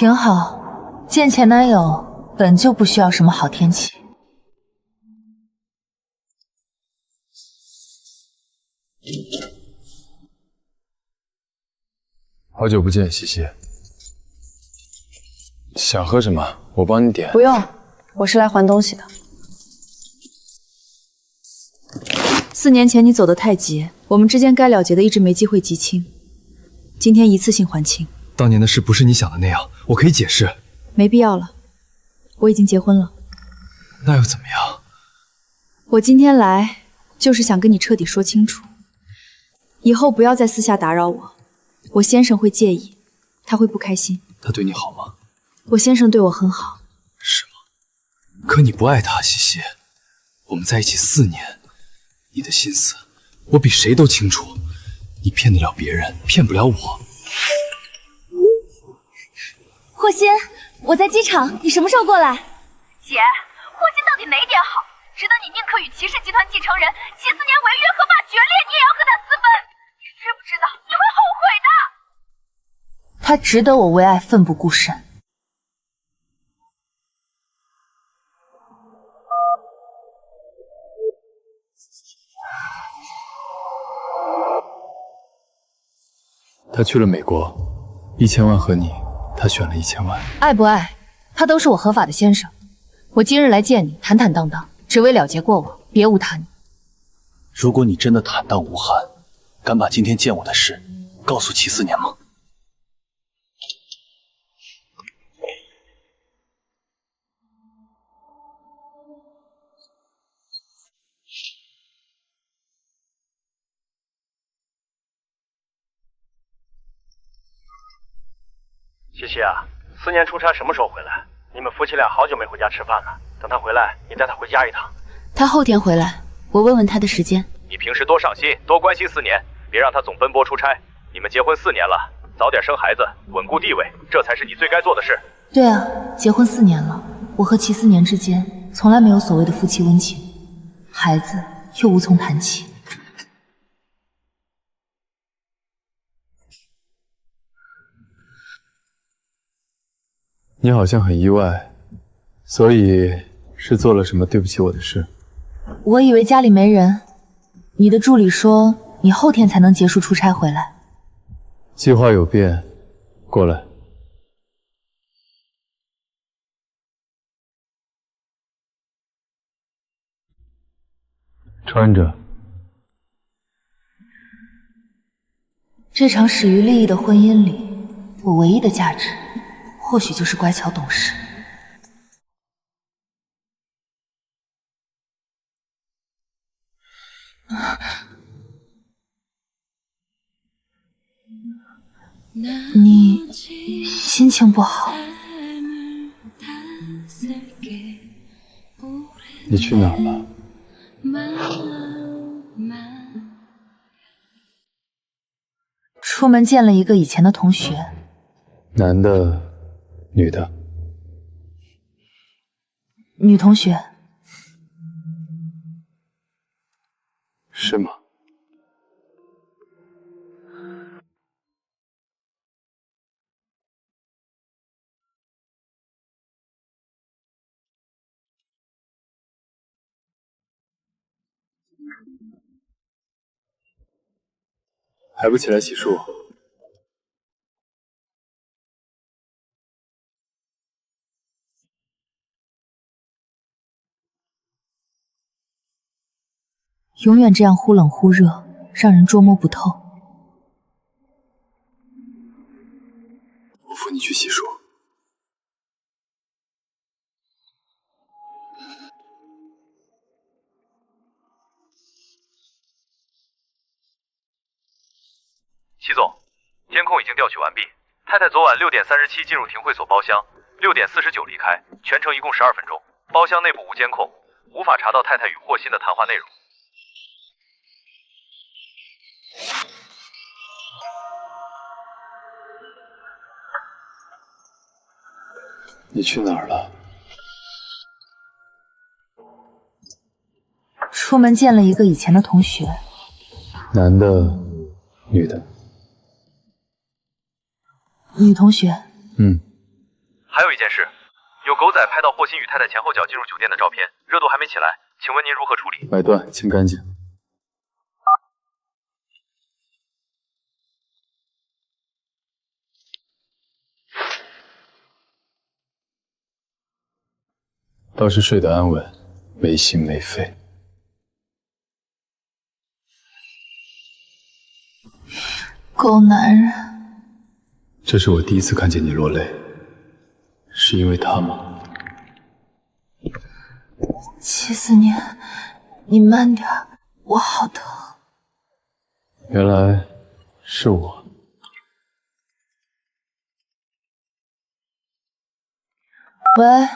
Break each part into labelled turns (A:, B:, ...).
A: 挺好，见前男友本就不需要什么好天气。
B: 好久不见，西西。想喝什么？我帮你点。
C: 不用，我是来还东西的。4年前你走得太急，我们之间该了结的一直没机会记清，今天一次性还清。
D: 当年的事不是你想的那样，我可以解释。
C: 没必要了，我已经结婚了。
D: 那又怎么样？
C: 我今天来就是想跟你彻底说清楚，以后不要再私下打扰我，我先生会介意，他会不开心。
D: 他对你好吗？
C: 我先生对我很好。
D: 是吗？可你不爱他，西西。我们在一起4年，你的心思我比谁都清楚。你骗得了别人，骗不了我。
E: 霍心，我在机场，你什么时候过来？姐，霍心到底哪点好，值得你宁可与骑士集团继承人齐思年违约合法决裂，你也要和他私奔？你知不知道你会后悔的？
A: 他值得我为爱奋不顾身。
B: 他去了美国，1000万和你，他选了1000万。
A: 爱不爱，他都是我合法的先生。我今日来见你，坦坦荡荡，只为了结过往，别无他念。
F: 如果你真的坦荡无憾，敢把今天见我的事告诉齐思年吗？
G: 西西啊，4年出差什么时候回来？你们夫妻俩好久没回家吃饭了，等他回来，你带他回家一趟。
A: 他后天回来，我问问他的时间。
G: 你平时多上心，多关心思年，别让他总奔波出差。你们结婚4年了，早点生孩子，稳固地位，这才是你最该做的事。
A: 对啊，结婚4年了，我和齐思年之间从来没有所谓的夫妻温情，孩子又无从谈起。
B: 你好像很意外，所以是做了什么对不起我的事？
A: 我以为家里没人，你的助理说你后天才能结束出差回来。
B: 计划有变，过来。穿着。
A: 这场始于利益的婚姻里，我唯一的价值或许就是乖巧懂事。你心情不好？
B: 你去哪儿了？
A: 出门见了一个以前的同学。
B: 男的，女的？
A: 女同学。
B: 是吗？还不起来洗漱？
A: 永远这样忽冷忽热，让人捉摸不透。
D: 我扶你去洗漱。
G: 齐总，监控已经调取完毕。太太昨晚6点37进入庭会所包厢，6点49离开，全程一共12分钟。包厢内部无监控，无法查到太太与霍心的谈话内容。
B: 你去哪儿了？
A: 出门见了一个以前的同学。
B: 男的，女的？
A: 女同学。
G: 还有一件事，有狗仔拍到霍心与太太前后脚进入酒店的照片，热度还没起来，请问您如何处理？
B: 买断，清干净。倒是睡得安稳，没心没肺。
A: 狗男人，
B: 这是我第一次看见你落泪，是因为他吗
A: 74年，你慢点，我好疼。
B: 原来是我。
C: 喂，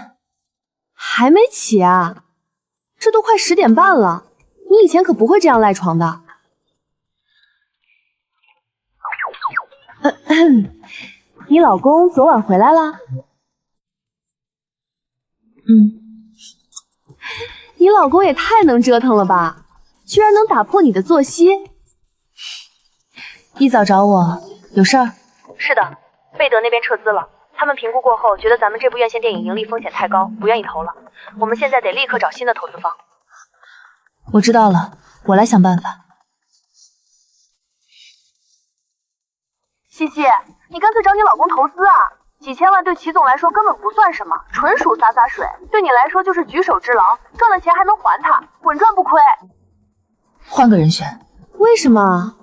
C: 还没起啊？这都快10点半了，你以前可不会这样赖床的。你老公昨晚回来啦？你老公也太能折腾了吧，居然能打破你的作息。
A: 一早找我，有事儿？
H: 是的，贝德那边撤资了，他们评估过后觉得咱们这部院线电影盈利风险太高，不愿意投了。我们现在得立刻找新的投资方。
A: 我知道了，我来想办法。
H: 西西，你干脆找你老公投资啊！几千万对齐总来说根本不算什么，纯属洒洒水，对你来说就是举手之劳，赚了钱还能还他，稳赚不亏。
A: 换个人选。
C: 为什么？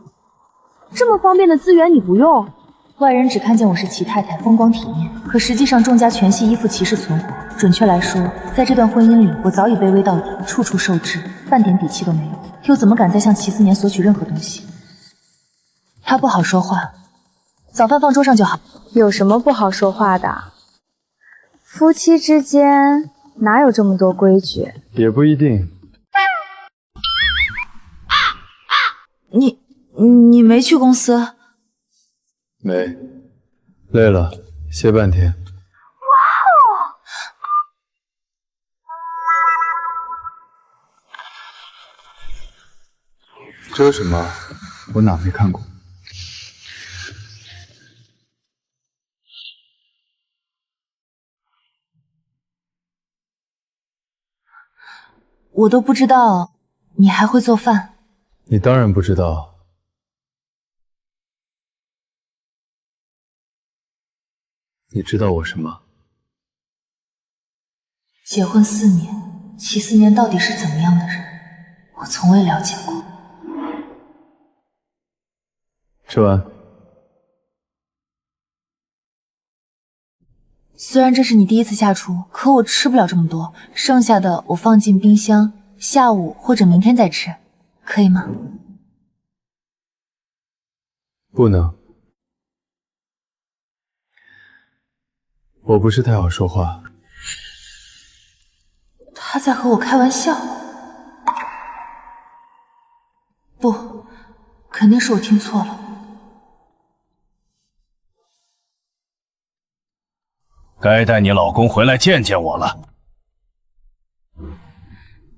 C: 这么方便的资源你不用？
A: 外人只看见我是齐太太，风光体面，可实际上众家全系依附齐氏存活。准确来说，在这段婚姻里，我早已卑微到底，处处受制，半点底气都没有，又怎么敢再向齐思年索取任何东西？他不好说话，早饭放桌上就好。
C: 有什么不好说话的？夫妻之间哪有这么多规矩？
B: 也不一定。
A: 你没去公司？
B: 没，累了，歇半天。
H: 哇哦！
B: 这什么？我哪没看过？
A: 我都不知道你还会做饭。
B: 你当然不知道。你知道我什么？
A: 结婚4年，齐思年到底是怎么样的人，我从未了解过。
B: 吃完。
A: 虽然这是你第一次下厨，可我吃不了这么多，剩下的我放进冰箱，下午或者明天再吃，可以吗？
B: 不能。我不是太好说话。
A: 他在和我开玩笑。不，肯定是我听错了。
F: 该带你老公回来见见我了。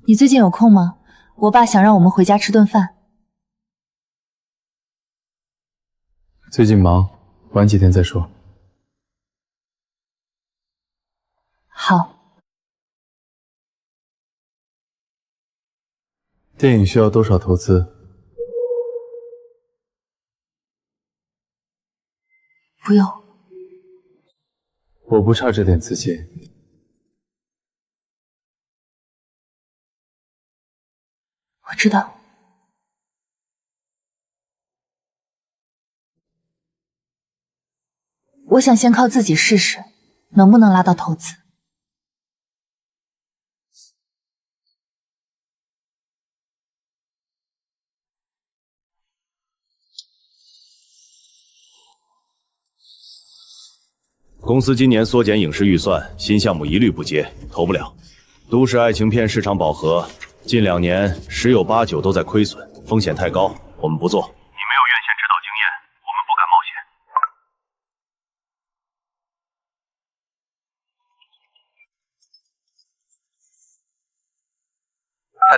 A: 你最近有空吗？我爸想让我们回家吃顿饭。
B: 最近忙，晚几天再说。
A: 好。
B: 电影需要多少投资？
A: 不用。
B: 我不差这点资金。
A: 我知道。我想先靠自己试试，能不能拉到投资。
F: 公司今年缩减影视预算，新项目一律不接，投不了。都市爱情片市场饱和，近2年10有8、9都在亏损，风险太高，我们不做。你没有院线指导经验，我们不敢冒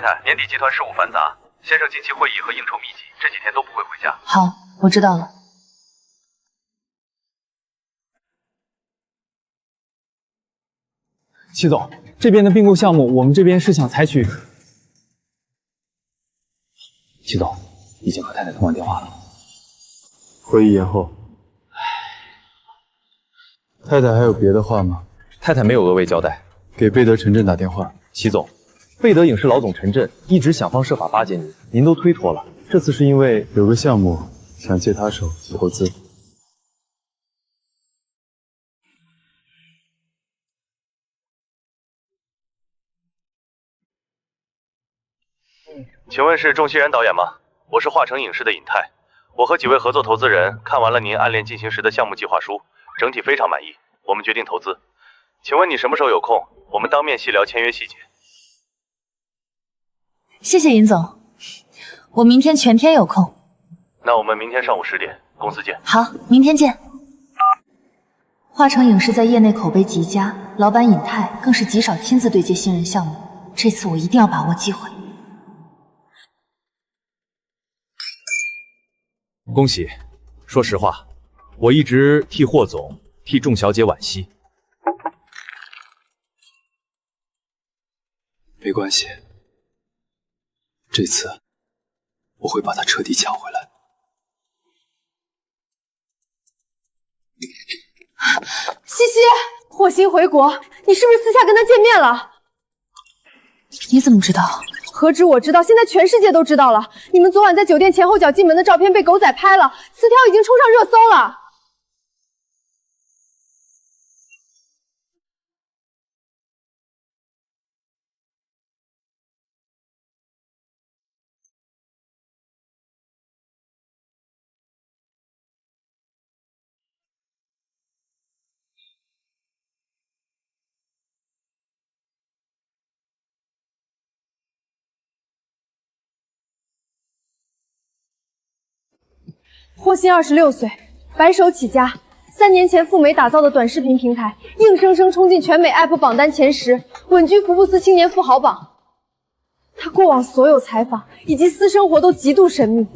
G: 太
F: 险。
G: 太，年底集团事务繁杂，先生近期会议和应酬密集，这几天都不会回家。
A: 好，我知道了。
I: 齐总，这边的并购项目，我们这边是想采取。齐总，已经和太太通完电话了。
B: 会议延后。太太还有别的话吗？
J: 太太没有额外交代。
B: 给贝德陈震打电话。
J: 齐总，贝德影视老总陈震一直想方设法巴结您，您都推脱了。这次是因为
B: 有个项目想借他手投资。
G: 请问是仲熙然导演吗？我是华城影视的尹泰，我和几位合作投资人看完了您《暗恋进行时》的项目计划书，整体非常满意，我们决定投资。请问你什么时候有空？我们当面细聊签约细节。
A: 谢谢尹总，我明天全天有空。
G: 那我们明天上午10点，公司见。
A: 好，明天见。华城影视在业内口碑极佳，老板尹泰更是极少亲自对接新人项目，这次我一定要把握机会。
D: 恭喜！说实话，我一直替霍总、替仲小姐惋惜。
B: 没关系，这次我会把他彻底抢回来。
H: 西西，霍心回国，你是不是私下跟他见面了？
A: 你怎么知道？
H: 何止我知道，现在全世界都知道了。你们昨晚在酒店前后脚进门的照片被狗仔拍了，词条已经冲上热搜了。霍心26岁，白手起家，3年前赴美打造的短视频平台，硬生生冲进全美 App 榜单前10，稳居福布斯青年富豪榜。他过往所有采访以及私生活都极度神秘，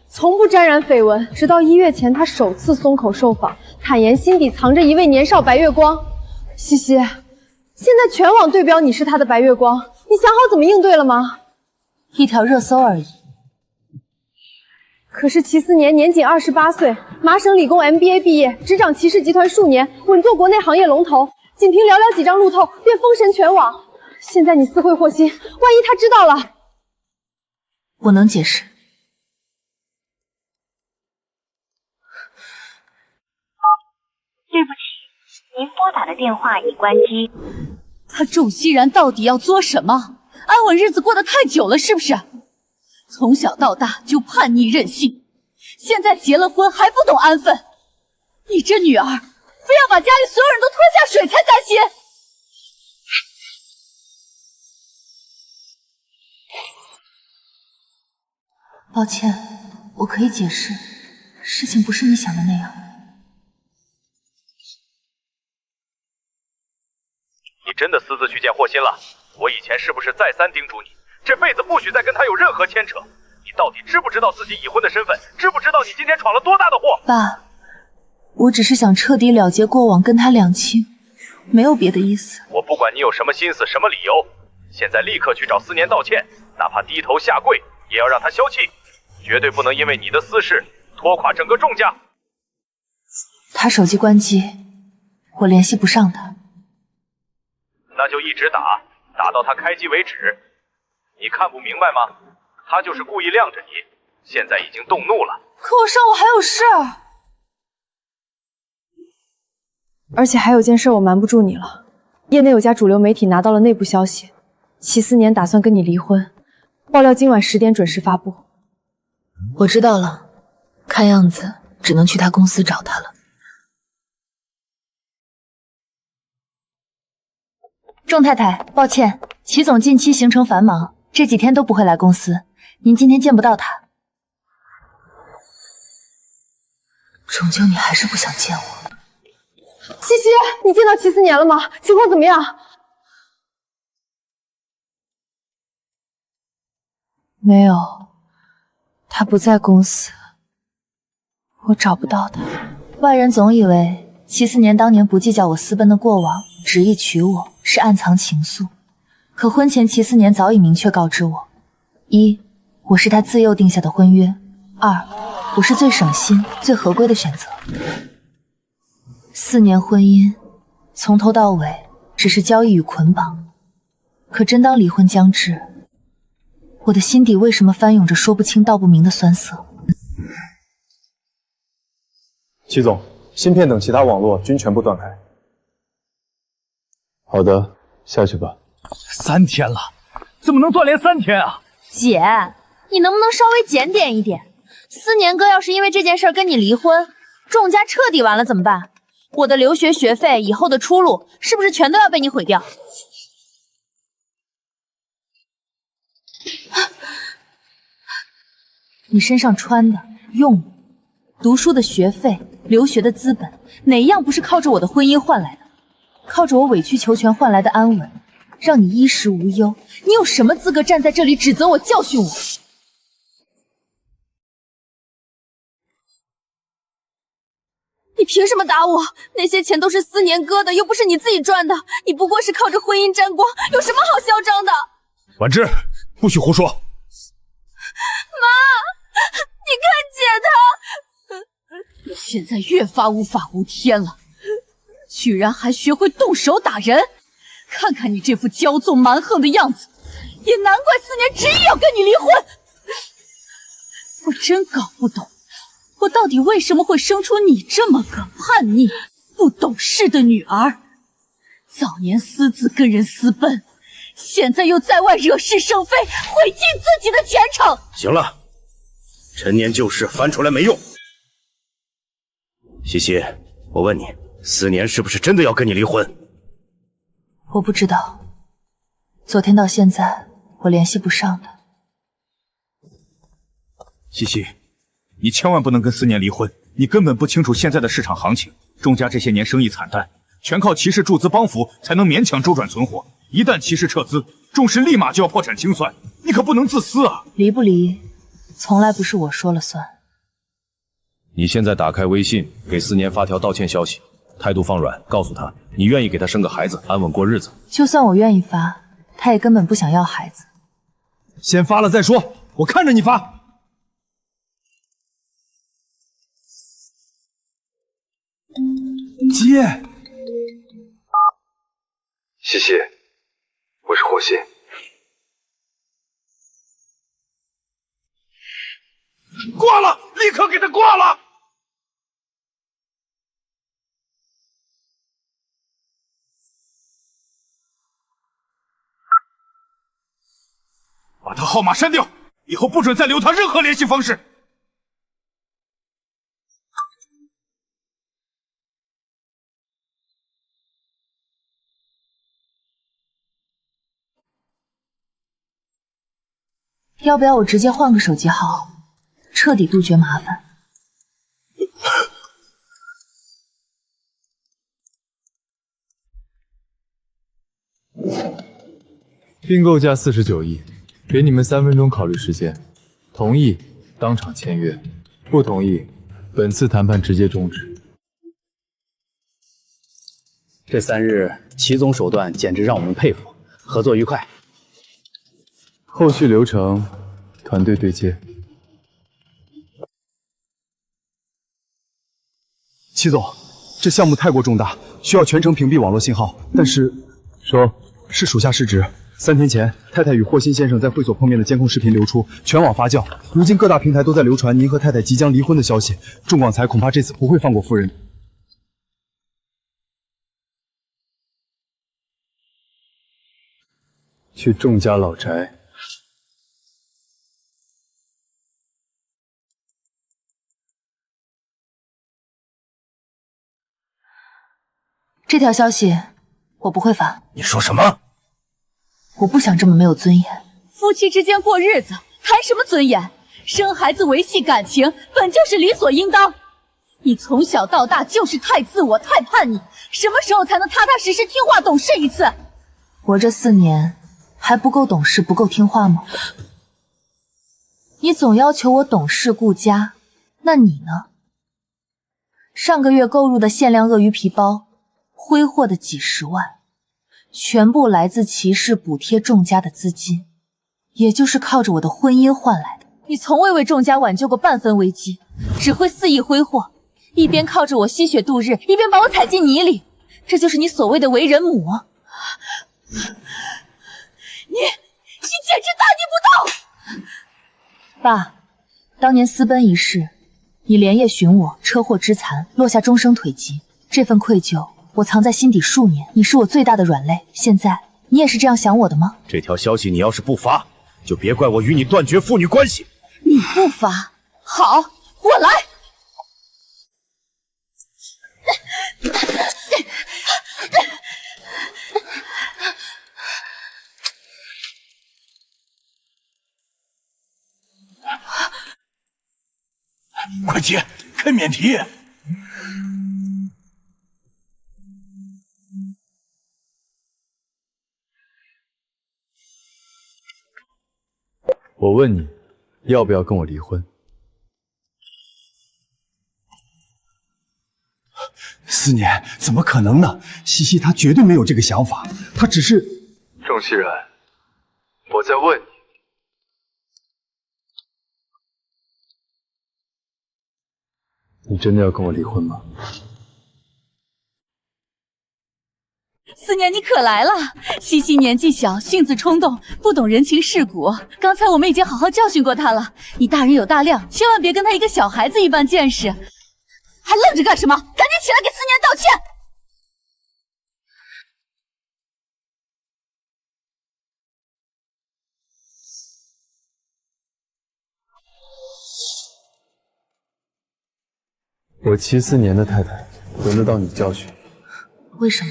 H: 从不沾染绯闻。直到1月前，他首次松口受访，坦言心底藏着一位年少白月光。西西，现在全网对标你是他的白月光，你想好怎么应对了吗？
A: 一条热搜而已。
H: 可是齐思年年仅28岁，麻省理工 MBA 毕业，执掌骑士集团数年，稳坐国内行业龙头，仅凭寥寥几张路透便封神全网。现在你私会霍心，万一他知道了，
A: 我能解释。
K: 对不起，您拨打的电话已关机。
L: 他仲熙然到底要作什么？安稳日子过得太久了，是不是？从小到大就叛逆任性，现在结了婚还不懂安分。你这女儿，非要把家里所有人都拖下水才甘心。
A: 抱歉，我可以解释，事情不是你想的那样。
G: 你真的私自去见霍心了？我以前是不是再三叮嘱你，这辈子不许再跟他有任何牵扯？你到底知不知道自己已婚的身份？知不知道你今天闯了多大的祸？
A: 爸，我只是想彻底了结过往，跟他两清，没有别的意思。
G: 我不管你有什么心思，什么理由，现在立刻去找思年道歉，哪怕低头下跪，也要让他消气，绝对不能因为你的私事拖垮整个仲家。
A: 他手机关机，我联系不上他。
G: 那就一直打，打到他开机为止。你看不明白吗？他就是故意晾着你，现在已经动怒了。
A: 可我上午还有事。
H: 而且还有件事我瞒不住你了，业内有家主流媒体拿到了内部消息，齐思年打算跟你离婚，爆料今晚10点准时发布。
A: 我知道了，看样子只能去他公司找他了。仲太太，抱歉，齐总近期行程繁忙，这几天都不会来公司，您今天见不到他。终究你还是不想见我。
H: 西西，你见到齐思年了吗？情况怎么样？
A: 没有，他不在公司，我找不到他。外人总以为齐思年当年不计较我私奔的过往，执意娶我，是暗藏情愫。可婚前齐思年早已明确告知我：一，我是他自幼定下的婚约；二，我是最省心、最合规的选择。4年婚姻，从头到尾只是交易与捆绑。可真当离婚将至，我的心底为什么翻涌着说不清道不明的酸涩？
J: 齐总，芯片等其他网络均全部断开。
B: 好的，下去吧。
M: 3天了，怎么能断连3天啊？
E: 姐，你能不能稍微检点一点？思年哥要是因为这件事跟你离婚，仲家彻底完了怎么办？我的留学学费，以后的出路，是不是全都要被你毁掉？
A: 你身上穿的、用的、读书的学费、留学的资本，哪一样不是靠着我的婚姻换来的？靠着我委曲求全换来的安稳，让你衣食无忧，你有什么资格站在这里指责我、教训我？
H: 你凭什么打我？那些钱都是思年哥的，又不是你自己赚的。你不过是靠着婚姻沾光，有什么好嚣张的？
M: 婉芝，不许胡说！
H: 妈，你看姐她，
L: 你现在越发无法无天了，居然还学会动手打人！看看你这副骄纵蛮横的样子，也难怪思年执意要跟你离婚。我真搞不懂，我到底为什么会生出你这么个叛逆、不懂事的女儿？早年私自跟人私奔，现在又在外惹是生非，毁尽自己的前程。
F: 行了，陈年旧事翻出来没用。西西，我问你，思年是不是真的要跟你离婚？
A: 我不知道，昨天到现在我联系不上他。
M: 西西，你千万不能跟思年离婚，你根本不清楚现在的市场行情，钟家这些年生意惨淡，全靠骑士注资帮扶才能勉强周转存活。一旦骑士撤资，钟氏立马就要破产清算，你可不能自私啊！
A: 离不离，从来不是我说了算。
F: 你现在打开微信，给思年发条道歉消息，态度放软，告诉他你愿意给他生个孩子，安稳过日子。
A: 就算我愿意发，他也根本不想要孩子。
J: 先发了再说，我看着你发。接。
B: 西西，我是火星。
M: 挂了，立刻给他挂了！把他号码删掉，以后不准再留他任何联系方式。
A: 要不要我直接换个手机号，彻底杜绝麻烦？
B: 并购价49亿，给你们3分钟考虑时间，同意当场签约，不同意本次谈判直接终止。
I: 这3日，齐总手段简直让我们佩服，合作愉快。
B: 后续流程，团队对接。
J: 齐总，这项目太过重大，需要全程屏蔽网络信号。但是，
B: 说
J: 是属下失职。3天前，太太与霍新先生在会所碰面的监控视频流出，全网发酵。如今各大平台都在流传您和太太即将离婚的消息，众广财恐怕这次不会放过夫人。
B: 去仲家老宅。
A: 这条消息我不会发。
M: 你说什么？
A: 我不想这么没有尊严。
L: 夫妻之间过日子，谈什么尊严？生孩子维系感情，本就是理所应当。你从小到大就是太自我、太叛逆，什么时候才能踏踏实实、听话懂事一次？
A: 我这4年还不够懂事、不够听话吗？你总要求我懂事顾家，那你呢？上个月购入的限量鳄鱼皮包，挥霍的几十万，全部来自骑士补贴众家的资金，也就是靠着我的婚姻换来的。你从未为众家挽救过半分危机，只会肆意挥霍，一边靠着我吸血度日，一边把我踩进泥里，这就是你所谓的为人母。你简直大逆不道！爸，当年私奔一事，你连夜寻我，车祸致残，落下终生腿疾，这份愧疚我藏在心底数年，你是我最大的软肋。现在你也是这样想我的吗？
F: 这条消息你要是不发，就别怪我与你断绝父女关系。
L: 你不发，好，我来。
M: 快接，开免提。
B: 我问你，要不要跟我离婚？
J: 思年，怎么可能呢？西西她绝对没有这个想法，她只是……
B: 仲熙然，我在问你，你真的要跟我离婚吗？
L: 思年，你可来了！西西年纪小，性子冲动，不懂人情世故。刚才我们已经好好教训过他了。你大人有大量，千万别跟他一个小孩子一般见识。还愣着干什么？赶紧起来给思年道歉！
B: 我74年的太太，轮得到你教训？
A: 为什么？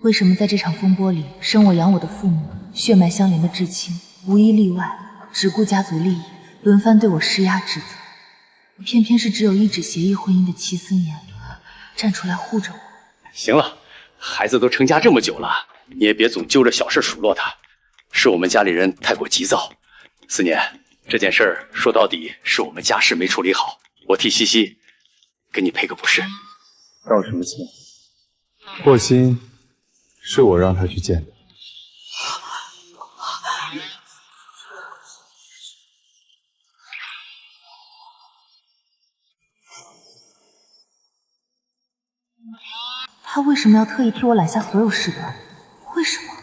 A: 为什么在这场风波里，生我养我的父母，血脉相连的至亲，无一例外，只顾家族利益，轮番对我施压指责？偏偏是只有一纸协议婚姻的齐思年站出来护着我。
I: 行了，孩子都成家这么久了，你也别总揪着小事数落他。是我们家里人太过急躁。思年，这件事儿说到底是我们家事没处理好，我替西西给你赔个不是。
B: 道什么歉？霍心是我让他去见的。
A: 他为什么要特意替我揽下所有事端？为什么？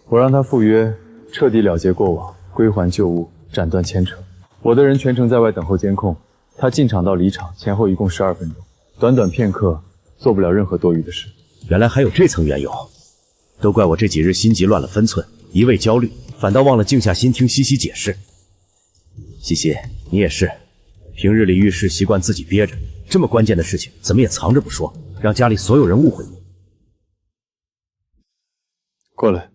B: 我让他赴约，彻底了结过往，归还旧物，斩断牵扯。我的人全程在外等候监控，他进场到离场前后一共12分钟，短短片刻，做不了任何多余的事。
F: 原来还有这层缘由，都怪我这几日心急乱了分寸，一味焦虑，反倒忘了静下心听西西解释。西西，你也是，平日里遇事习惯自己憋着，这么关键的事情怎么也藏着不说，让家里所有人误会你。
B: 过来。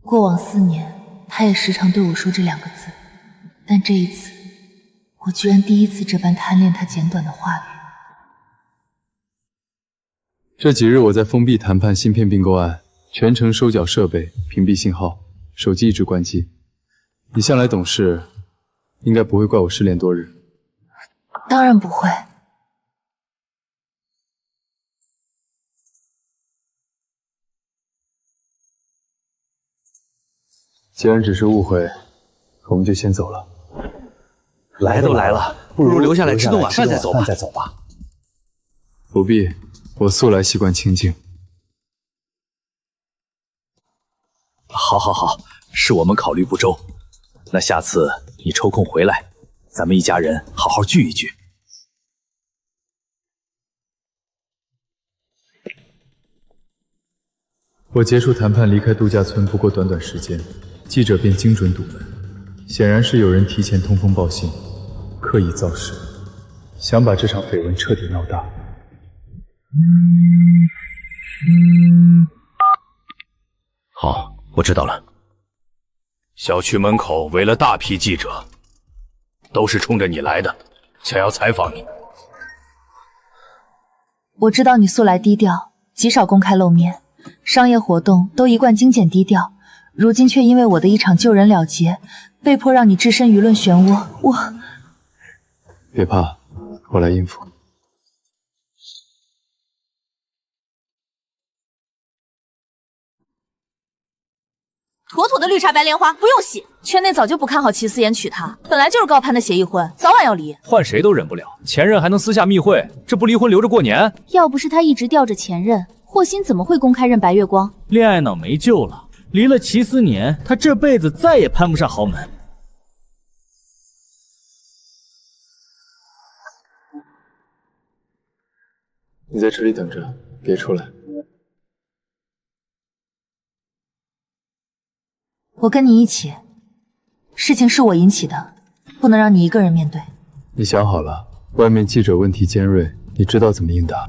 A: 过往4年，他也时常对我说这2个字，但这一次，我居然第一次这般贪恋他简短的话语。
B: 这几日我在封闭谈判芯片并购案，全程收缴设备，屏蔽信号，手机一直关机。你向来懂事，应该不会怪我失联多日。
A: 当然不会。
B: 既然只是误会，我们就先走了。
I: 来都来了，不如留下来吃顿晚饭再走吧。
B: 不必，我素来习惯清静。
D: 好，是我们考虑不周。那下次你抽空回来，咱们一家人好好聚一聚。
B: 我结束谈判离开度假村不过短短时间，记者便精准堵门，显然是有人提前通风报信，刻意造势，想把这场绯闻彻底闹大。
F: 好，我知道了。小区门口围了大批记者，都是冲着你来的，想要采访你。
A: 我知道你素来低调，极少公开露面，商业活动都一贯精简低调，如今却因为我的一场救人了结，被迫让你置身舆论漩涡。我……
B: 别怕，我来应付。
A: 妥妥的绿茶白莲花，不用洗。圈内早就不看好齐思妍娶她，本来就是高攀的协议婚，早晚要离。
N: 换谁都忍不了，前任还能私下密会，这不离婚留着过年？
A: 要不是他一直吊着前任，霍心怎么会公开认白月光？
N: 恋爱脑没救了，离了齐思年，他这辈子再也攀不上豪门。
B: 你在这里等着，别出来。
A: 我跟你一起，事情是我引起的，不能让你一个人面对。
B: 你想好了，外面记者问题尖锐，你知道怎么应答。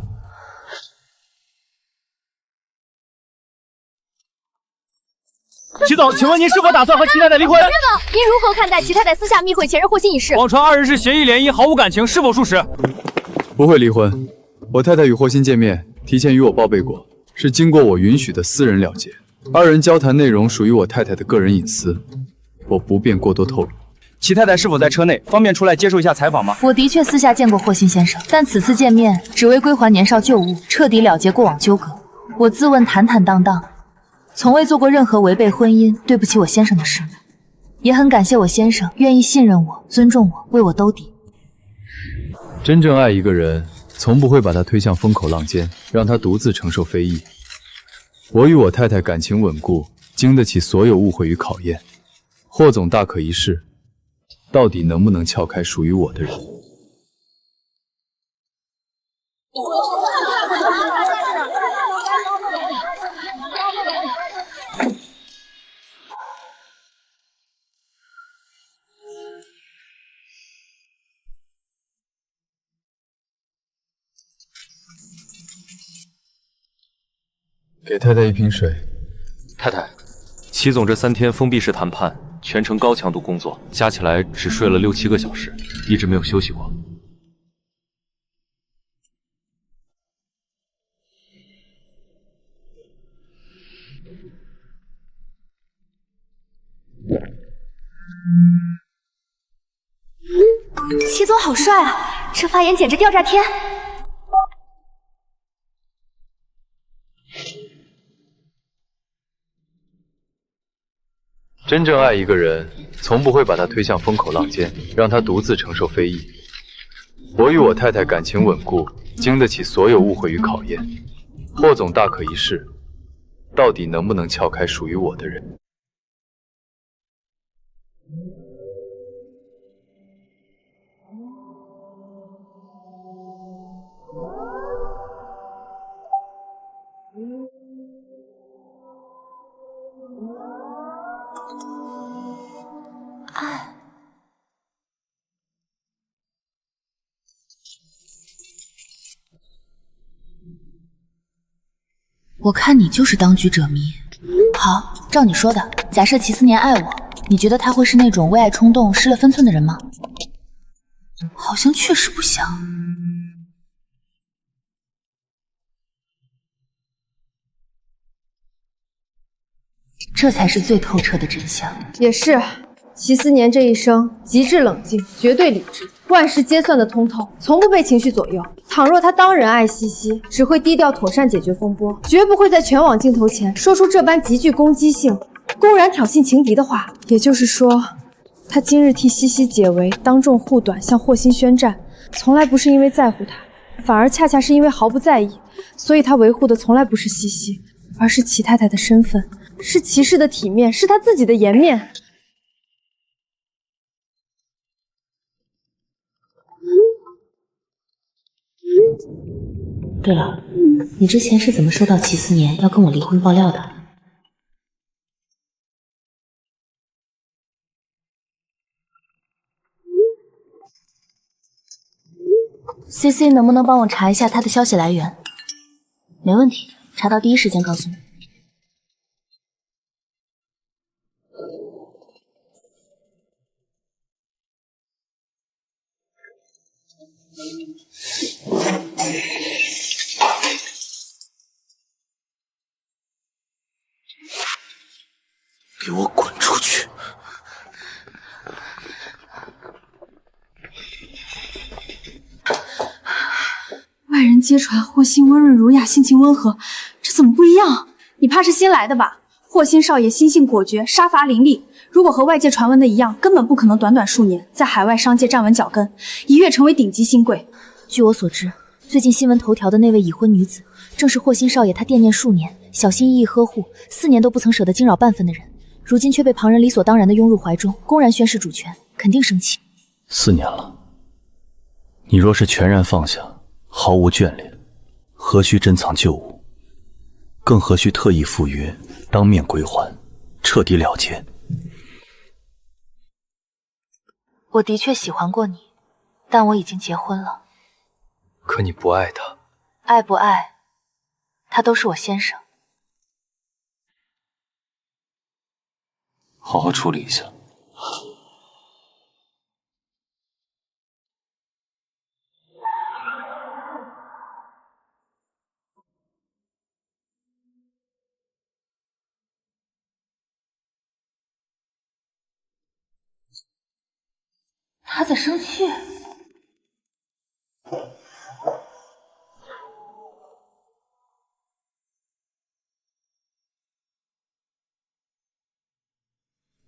N: 齐总，请问您是否打算和齐太太离婚？
E: 这个，您如何看待齐太太私下密会前任霍心一事？
N: 网传二人是协议联姻，毫无感情，是否属实？
B: 不会离婚。我太太与霍心见面，提前与我报备过，是经过我允许的私人了结。二人交谈内容属于我太太的个人隐私，我不便过多透露。
O: 齐太太是否在车内？方便出来接受一下采访吗？
A: 我的确私下见过霍心先生，但此次见面只为归还年少旧物，彻底了结过往纠葛。我自问坦坦荡荡，从未做过任何违背婚姻、对不起我先生的事，也很感谢我先生愿意信任我、尊重我、为我兜底。
B: 真正爱一个人，从不会把他推向风口浪尖，让他独自承受非议。我与我太太感情稳固，经得起所有误会与考验。霍总大可一试，到底能不能撬开属于我的人？给太太一瓶水。
P: 太太，齐总这3天封闭式谈判，全程高强度工作，加起来只睡了6、7个小时，一直没有休息过。
E: 齐总好帅啊，这发言简直吊炸天。
B: 真正爱一个人，从不会把他推向风口浪尖，让他独自承受非议。我与我太太感情稳固，经得起所有误会与考验。霍总大可一试，到底能不能撬开属于我的人？
A: 爱。我看你就是当局者迷。好，照你说的，假设齐思年爱我，你觉得他会是那种为爱冲动、失了分寸的人吗？好像确实不像。这才是最透彻的真相。
H: 也是，齐思年这一生极致冷静，绝对理智，万事皆算得通透，从不被情绪左右。倘若他当人爱西西，只会低调妥善解决风波，绝不会在全网镜头前说出这般极具攻击性、公然挑衅情敌的话。也就是说，他今日替西西解围，当众护短，向霍心宣战，从来不是因为在乎他，反而恰恰是因为毫不在意。所以他维护的从来不是西西，而是齐太太的身份，是齐氏的体面，是他自己的颜面。
A: 对了，你之前是怎么收到齐思年要跟我离婚爆料的？CC 能不能帮我查一下他的消息来源？没问题，查到第一时间告诉你。
P: 给我滚出去！
C: 人揭穿霍心温润儒雅，性情温和，这怎么不一样？你怕是新来的吧？霍心少爷心性果决，杀伐凌厉。如果和外界传闻的一样，根本不可能短短数年在海外商界站稳脚跟，一跃成为顶级新贵。
A: 据我所知，最近新闻头条的那位已婚女子，正是霍心少爷他惦念数年、小心翼翼呵护4年都不曾舍得惊扰半分的人，如今却被旁人理所当然的拥入怀中，公然宣示主权，肯定生气。
F: 4年了，你若是全然放下，毫无眷恋，何须珍藏旧物？更何须特意赴约，当面归还，彻底了结？
A: 我的确喜欢过你，但我已经结婚了。
P: 可你不爱他。
A: 爱不爱，他都是我先生。
P: 好好处理一下。
A: 他在生气。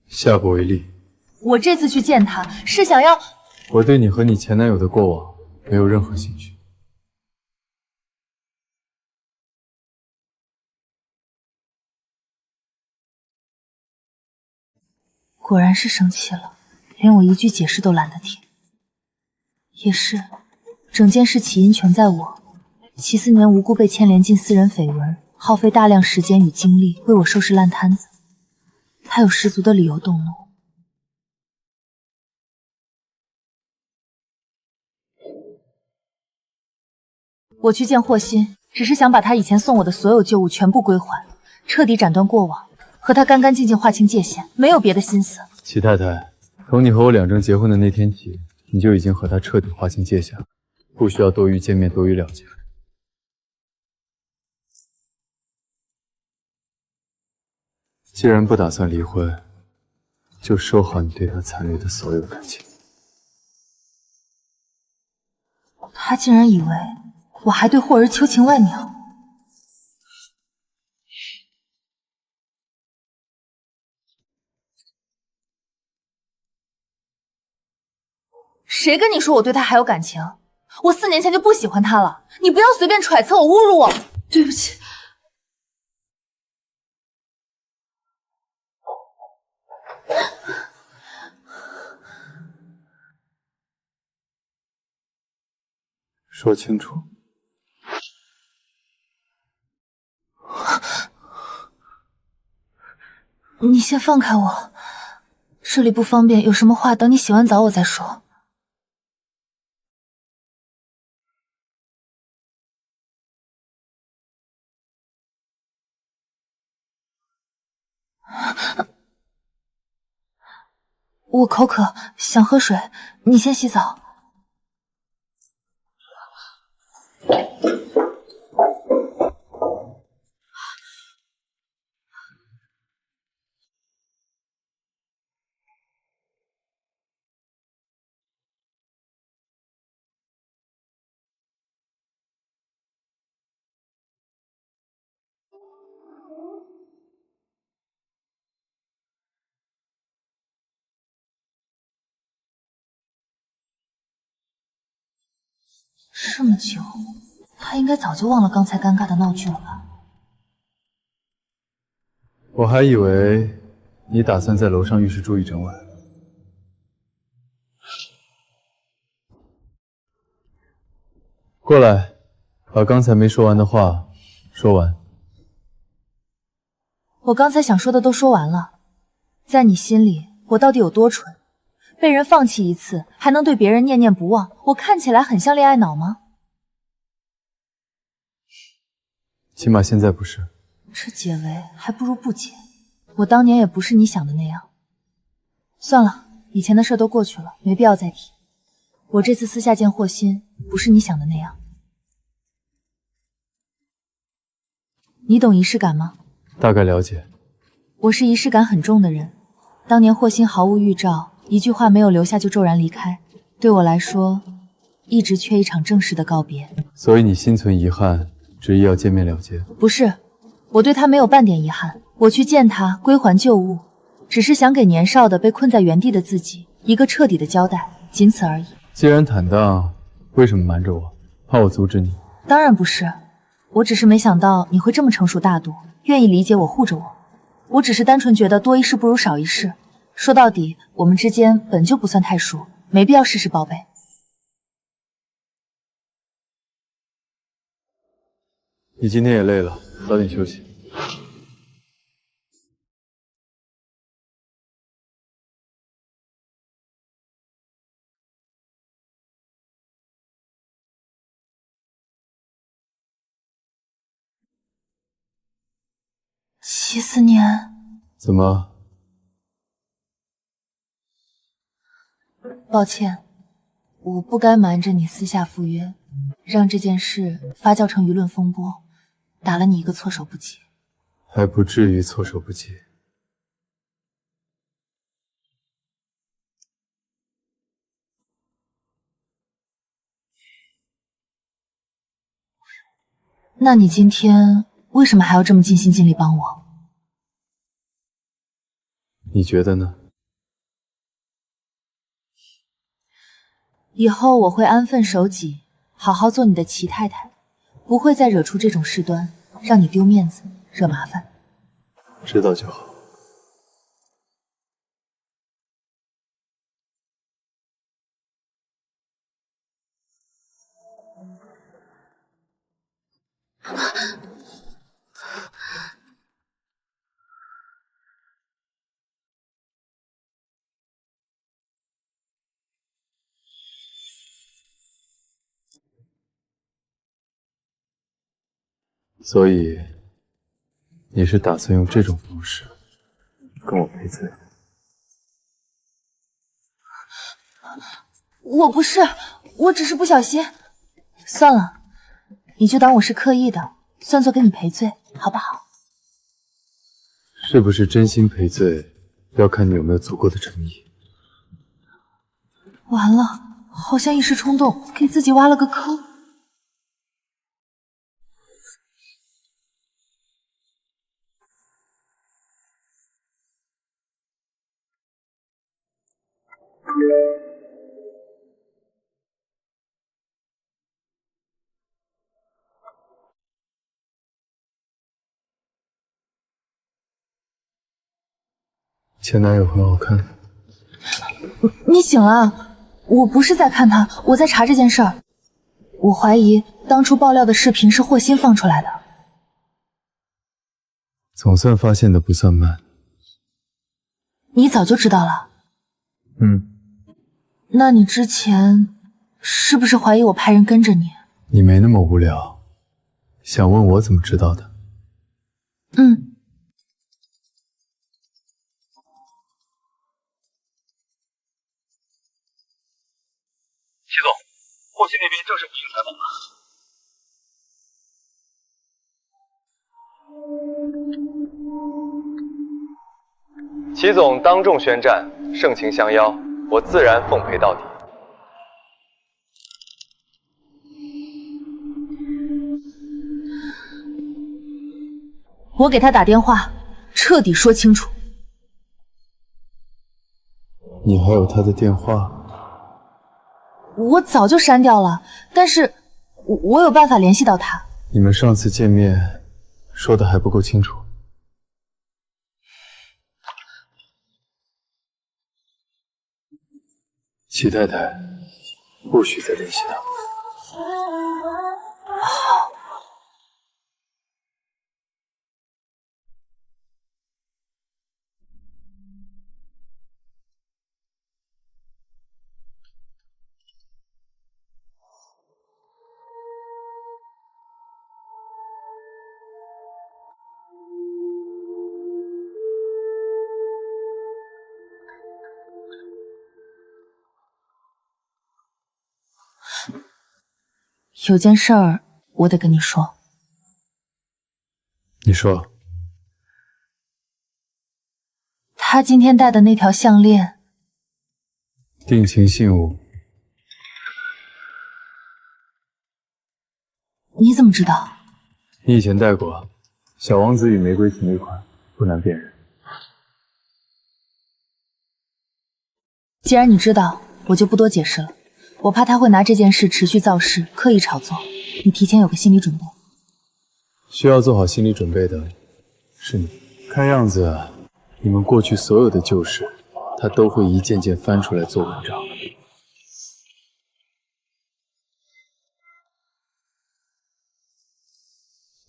B: 下不为例。
A: 我这次去见他是想要……
B: 我对你和你前男友的过往没有任何兴趣。
A: 果然是生气了，连我一句解释都懒得听。也是，整件事起因全在我。齐思年无故被牵连进私人绯闻，耗费大量时间与精力为我收拾烂摊子，他有十足的理由动怒。我去见霍心，只是想把他以前送我的所有旧物全部归还，彻底斩断过往，和他干干净净划清界限，没有别的心思。
B: 齐太太，从你和我两正结婚的那天起，你就已经和他彻底划清界限了，不需要多余见面，多余了结。既然不打算离婚，就收好你对他残留的所有感情。
A: 他竟然以为我还对霍儿秋情外苗。谁跟你说我对他还有感情？我4年前就不喜欢他了，你不要随便揣测我、侮辱我。对不起。
B: 说清楚。
A: 你先放开我，这里不方便，有什么话等你洗完澡我再说。我口渴，想喝水，你先洗澡。这么久，他应该早就忘了刚才尴尬的闹剧了吧？
B: 我还以为你打算在楼上浴室住一整晚。过来，把刚才没说完的话说完。
A: 我刚才想说的都说完了，在你心里，我到底有多蠢？被人放弃一次，还能对别人念念不忘，我看起来很像恋爱脑吗？
B: 起码现在不是。
A: 这解围还不如不解。我当年也不是你想的那样。算了，以前的事都过去了，没必要再提。我这次私下见霍心，不是你想的那样。你懂仪式感吗？
B: 大概了解。
A: 我是仪式感很重的人。当年霍心毫无预兆，一句话没有留下就骤然离开，对我来说，一直缺一场正式的告别。
B: 所以你心存遗憾，执意要见面了结？
A: 不是，我对他没有半点遗憾。我去见他，归还旧物，只是想给年少的被困在原地的自己一个彻底的交代，仅此而已。
B: 既然坦荡，为什么瞒着我？怕我阻止你？
A: 当然不是，我只是没想到你会这么成熟大度，愿意理解我，护着我。我只是单纯觉得多一事不如少一事。说到底，我们之间本就不算太熟，没必要事事报备。
B: 你今天也累了，早点休息。
A: 齐思年，
B: 怎么？
A: 抱歉，我不该瞒着你私下赴约，让这件事发酵成舆论风波，打了你一个措手不及。
B: 还不至于措手不及。
A: 那你今天为什么还要这么尽心尽力帮我？
B: 你觉得呢？
A: 以后我会安分守己，好好做你的齐太太，不会再惹出这种事端，让你丢面子、惹麻烦。
B: 知道就好。所以，你是打算用这种方式跟我赔罪？
A: 我不是，我只是不小心。算了，你就当我是刻意的，算作跟你赔罪，好不好？
B: 是不是真心赔罪，要看你有没有足够的诚意。
A: 完了，好像一时冲动，给自己挖了个坑。
B: 前男友很好看。
A: 你醒了？我不是在看他，我在查这件事儿。我怀疑当初爆料的视频是霍心放出来的。
B: 总算发现的不算慢。
A: 你早就知道了？那你之前是不是怀疑我派人跟着你？
B: 你没那么无聊，想问我怎么知道的？
G: 齐总，霍心那边正式回应采访了。
P: 齐总当众宣战，盛情相邀，我自然奉陪到底。
A: 我给他打电话，彻底说清楚。
B: 你还有他的电话？
A: 我早就删掉了，但是我有办法联系到他。
B: 你们上次见面说的还不够清楚。齐太太，不许再联系他。
A: 有件事儿我得跟你说。
B: 你说。
A: 他今天戴的那条项链，
B: 定情信物，
A: 你怎么知道？
B: 你以前带过《小王子与玫瑰》那款，不难辨认。
A: 既然你知道，我就不多解释了。我怕他会拿这件事持续造势，刻意炒作。你提前有个心理准备。
B: 需要做好心理准备的是你。看样子，你们过去所有的旧事，他都会一件件翻出来做文章。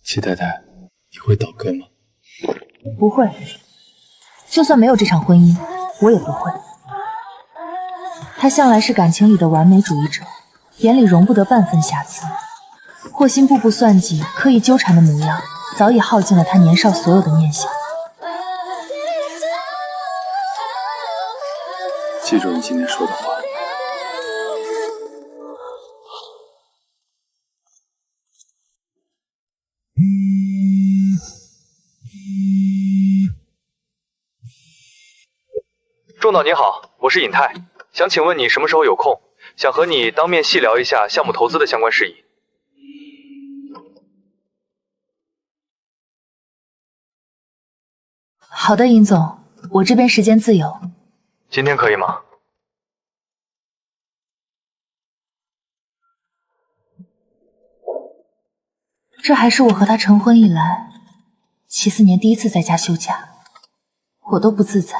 B: 齐太太，你会倒戈吗？
A: 不会，就算没有这场婚姻，我也不会。他向来是感情里的完美主义者，眼里容不得半分瑕疵。霍心步步算计、刻意纠缠的模样，早已耗尽了他年少所有的念想。
B: 记住你今天说的话。
O: 仲导您好，我是尹泰，想请问你什么时候有空？想和你当面细聊一下项目投资的相关事宜。
A: 好的，尹总，我这边时间自由。
O: 今天可以吗？
A: 这还是我和他成婚以来，74年第一次在家休假，我都不自在。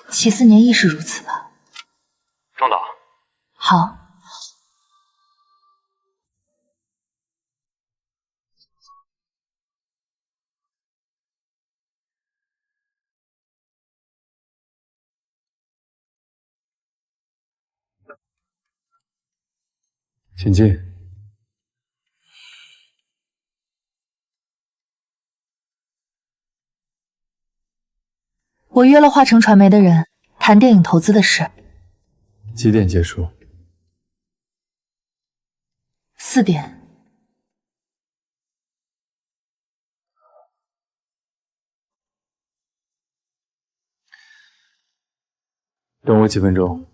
A: 74年亦是如此吧。
O: 仲导，
A: 好。
B: 请进。
A: 我约了华城传媒的人谈电影投资的事。
B: 几点结束
A: ？4点。
B: 等我几分钟，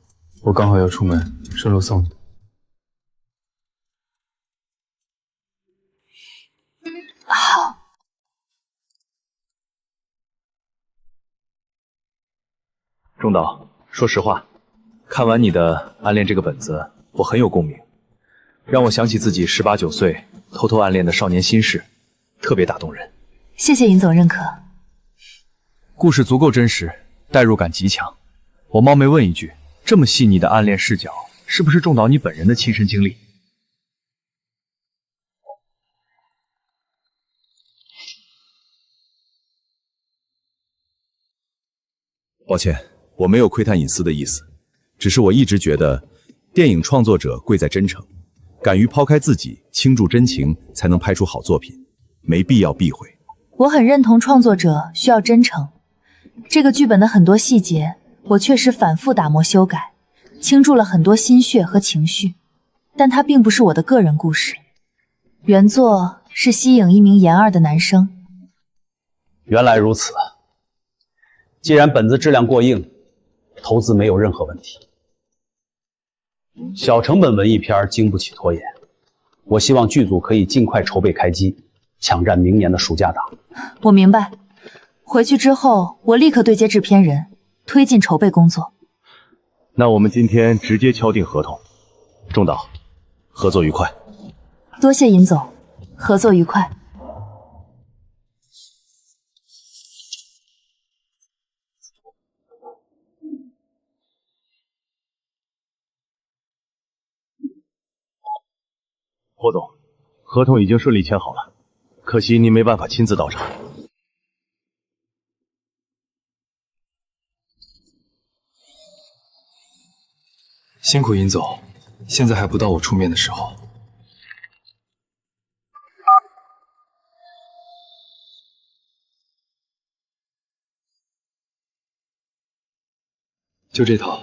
B: 我刚好要出门，顺路送你。
A: 好。
O: 仲导，说实话，看完你的《暗恋》这个本子，我很有共鸣，让我想起自己18、19岁偷偷暗恋的少年心事，特别打动人。
A: 谢谢尹总认可。
O: 故事足够真实，代入感极强。我冒昧问一句，这么细腻的暗恋视角，是不是仲导你本人的亲身经历？抱歉，我没有窥探隐私的意思，只是我一直觉得，电影创作者贵在真诚，敢于抛开自己，倾注真情，才能拍出好作品，没必要避讳。
A: 我很认同创作者需要真诚，这个剧本的很多细节，我确实反复打磨修改，倾注了很多心血和情绪，但它并不是我的个人故事。原作是西影一名研二的男生。
I: 原来如此。既然本子质量过硬，投资没有任何问题。小成本文艺片经不起拖延，我希望剧组可以尽快筹备开机，抢占明年的暑假档。
A: 我明白，回去之后我立刻对接制片人，推进筹备工作。
F: 那我们今天直接敲定合同。仲导，合作愉快。
A: 多谢尹总，合作愉快。
F: 霍总，合同已经顺利签好了，可惜您没办法亲自到场。
J: 辛苦尹总，现在还不到我出面的时候。就这套，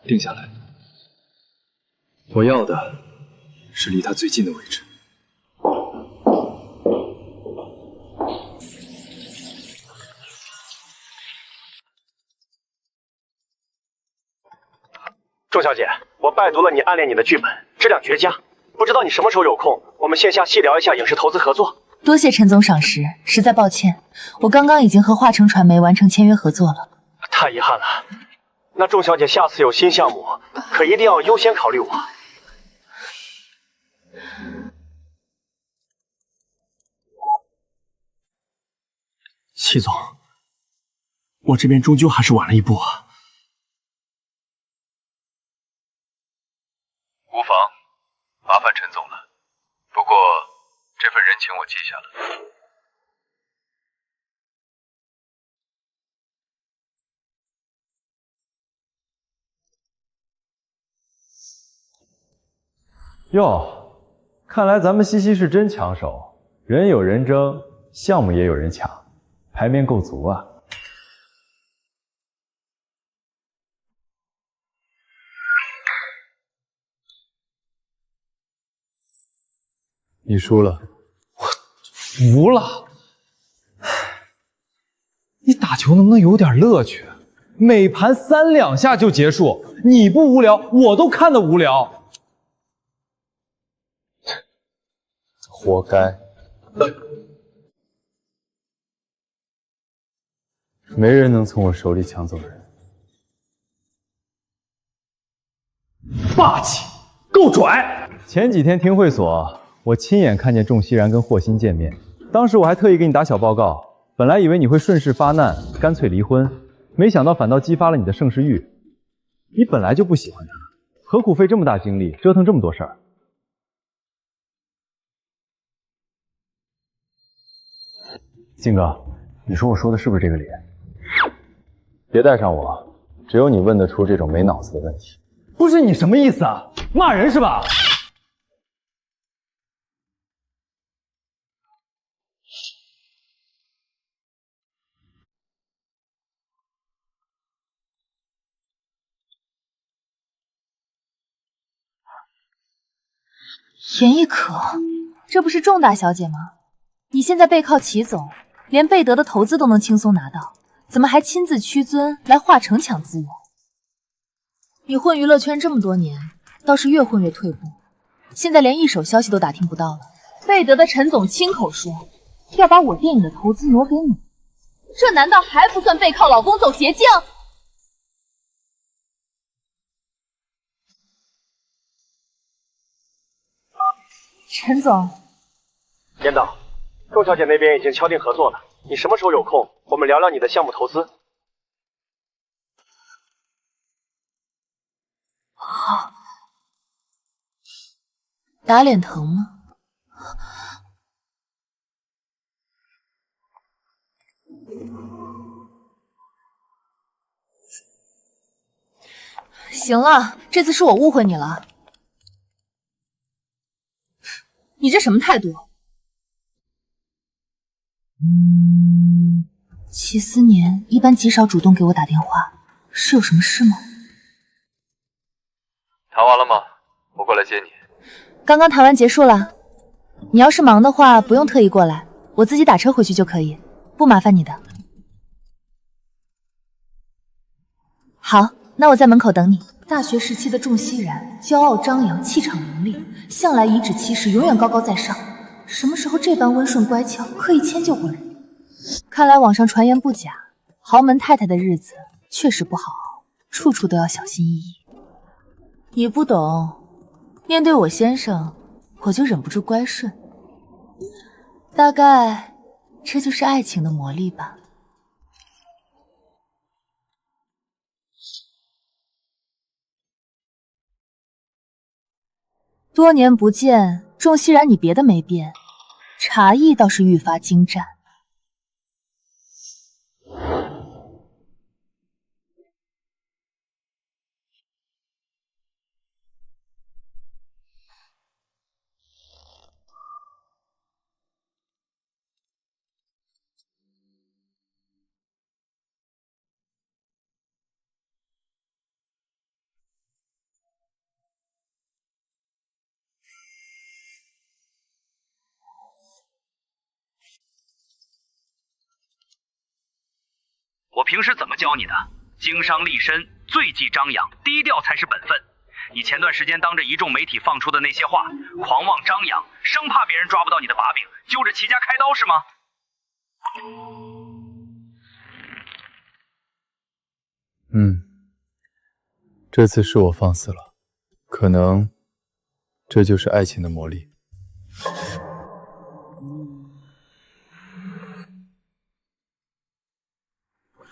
J: 定下来。我要的是离他最近的位置。
Q: 仲小姐，我拜读了你暗恋你的剧本，质量绝佳，不知道你什么时候有空，我们线下细聊一下影视投资合作。
A: 多谢陈总赏识，实在抱歉，我刚刚已经和华城传媒完成签约合作了。
Q: 太遗憾了，那仲小姐下次有新项目，可一定要优先考虑我。戚总，我这边终究还是晚了一步啊。
G: 无妨，麻烦陈总了。不过这份人情我记下了。
B: 哟，看来咱们西西是真抢手，人有人争，项目也有人抢，牌面够足啊。你输了，
D: 服了。你打球能不能有点乐趣？每盘3两下就结束，你不无聊，我都看得无聊。
B: 活该。没人能从我手里抢走人。
D: 霸气，够拽！
B: 前几天听会所，我亲眼看见仲熙然跟霍心见面，当时我还特意给你打小报告，本来以为你会顺势发难，干脆离婚，没想到反倒激发了你的盛世欲。你本来就不喜欢他，何苦费这么大精力折腾这么多事儿？靖哥，你说我说的是不是这个理？别带上我，只有你问得出这种没脑子的问题。
D: 不是你什么意思啊？骂人是吧？
A: 严亦可，这不是仲大小姐吗？你现在背靠齐总，连贝德的投资都能轻松拿到，怎么还亲自屈尊来华城抢资源？你混娱乐圈这么多年，倒是越混越退步，现在连一手消息都打听不到了。贝德的陈总亲口说要把我电影的投资挪给你，这难道还不算背靠老公走捷径？陈总，
Q: 严导，仲小姐那边已经敲定合作了，你什么时候有空，我们聊聊你的项目投资。
A: 好，打脸疼吗？行了，这次是我误会你了。你这什么态度？齐思年一般极少主动给我打电话，是有什么事吗？
P: 谈完了吗？我过来接你。
A: 刚刚谈完结束了，你要是忙的话，不用特意过来，我自己打车回去就可以，不麻烦你的。好，那我在门口等你。大学时期的仲熙然，骄傲张扬，气场凌厉，向来颐指气使，永远高高在上。什么时候这般温顺乖巧，可以迁就过人？看来网上传言不假，豪门太太的日子确实不好熬，处处都要小心翼翼。你不懂，面对我先生，我就忍不住乖顺。大概这就是爱情的魔力吧。多年不见，仲熙然你别的没变，茶艺倒是愈发精湛。
R: 我平时怎么教你的？经商立身，最忌张扬，低调才是本分。你前段时间当着一众媒体放出的那些话，狂妄张扬，生怕别人抓不到你的把柄，揪着齐家开刀是吗？
B: 这次是我放肆了，可能这就是爱情的魔力。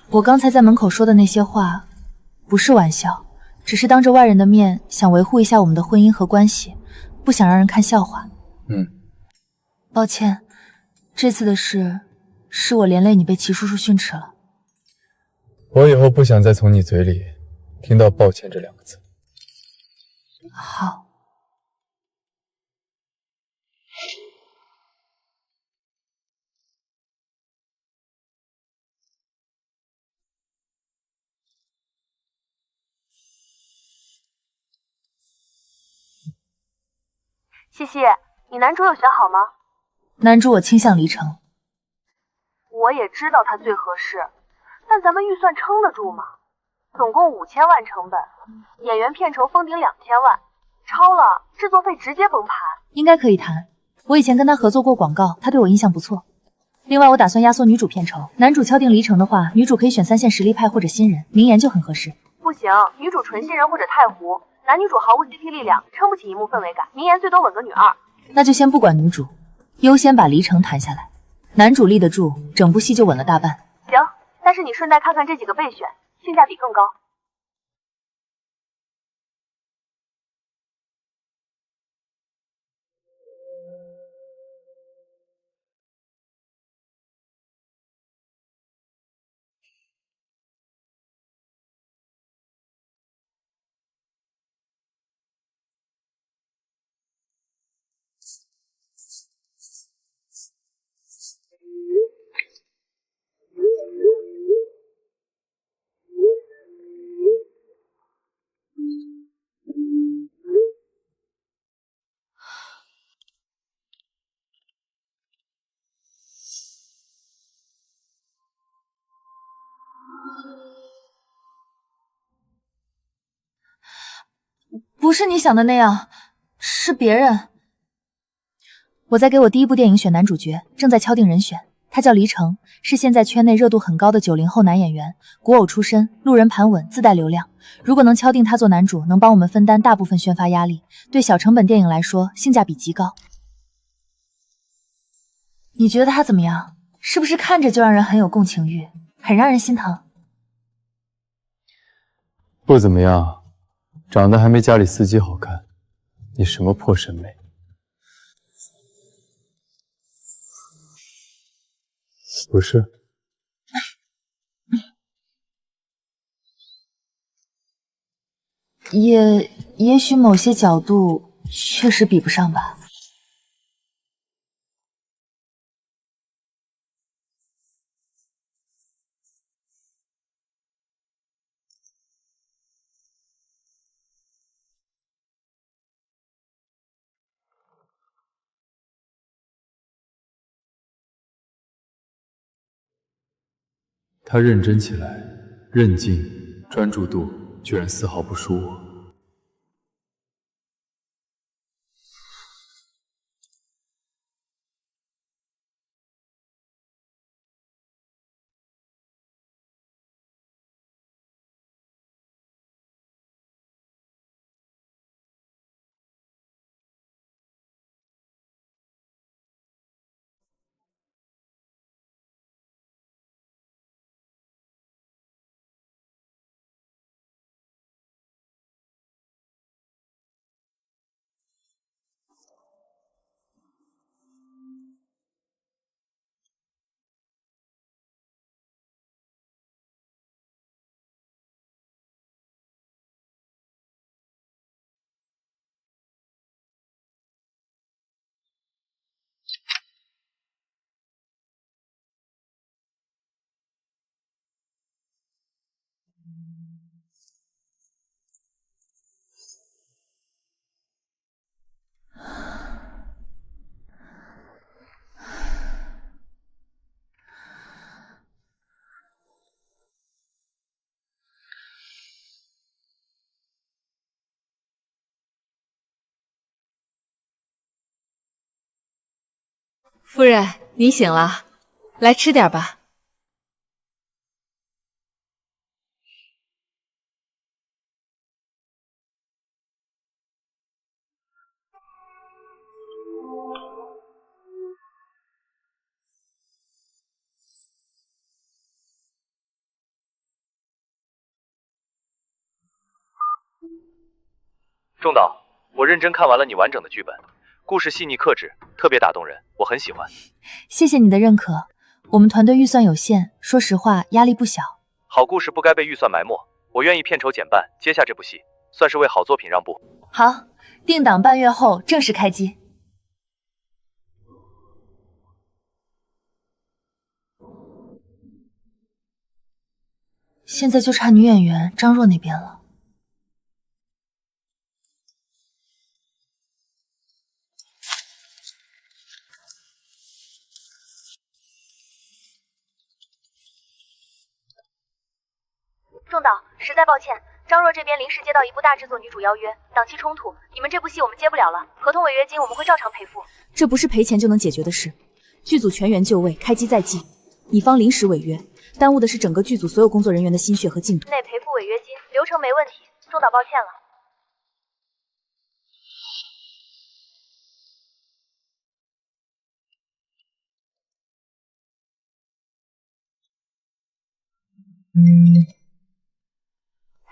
A: 我刚才在门口说的那些话，不是玩笑，只是当着外人的面想维护一下我们的婚姻和关系，不想让人看笑话。抱歉，这次的事是我连累你被齐叔叔训斥了。
B: 我以后不想再从你嘴里听到抱歉这2个字。
A: 好。
K: 西西，你男主有选好吗？
A: 男主我倾向黎城。
K: 我也知道他最合适，但咱们预算撑得住吗？总共5000万成本，演员片酬封顶2000万，超了制作费直接崩盘。
A: 应该可以谈，我以前跟他合作过广告，他对我印象不错。另外我打算压缩女主片酬，男主敲定黎城的话，女主可以选3线实力派或者新人，明言就很合适。
K: 不行，女主纯新人或者太糊，男女主毫无 CP 力量，撑不起荧幕氛围感，明言最多稳个女2。
A: 那就先不管女主，优先把黎城谈下来，男主立得住，整部戏就稳了大半。
K: 行，但是你顺带看看这几个备选，性价比更高。
A: 不是你想的那样，是别人。我在给我第一部电影选男主角，正在敲定人选。他叫黎城，是现在圈内热度很高的90后男演员，古偶出身，路人盘稳，自带流量。如果能敲定他做男主，能帮我们分担大部分宣发压力，对小成本电影来说性价比极高。你觉得他怎么样？是不是看着就让人很有共情欲，很让人心疼？
B: 不怎么样，长得还没家里司机好看。你什么破审美？不是。
A: 也许某些角度确实比不上吧。
B: 他认真起来，韧劲、专注度居然丝毫不输我。
S: 夫人，你醒了，来吃点吧。
G: 仲导，我认真看完了你完整的剧本，故事细腻克制，特别打动人，我很喜欢。
A: 谢谢你的认可。我们团队预算有限，说实话压力不小。
G: 好故事不该被预算埋没，我愿意片酬减半接下这部戏，算是为好作品让步。
A: 好，定档半月后正式开机。现在就差女演员张若那边了。
K: 仲导，实在抱歉，张若这边临时接到一部大制作女主邀约，档期冲突，你们这部戏我们接不了了，合同违约金我们会照常赔付。
A: 这不是赔钱就能解决的事，剧组全员就位，开机在即。你方临时违约，耽误的是整个剧组所有工作人员的心血和进度。
K: 内赔付违约金，流程没问题，仲导抱歉了。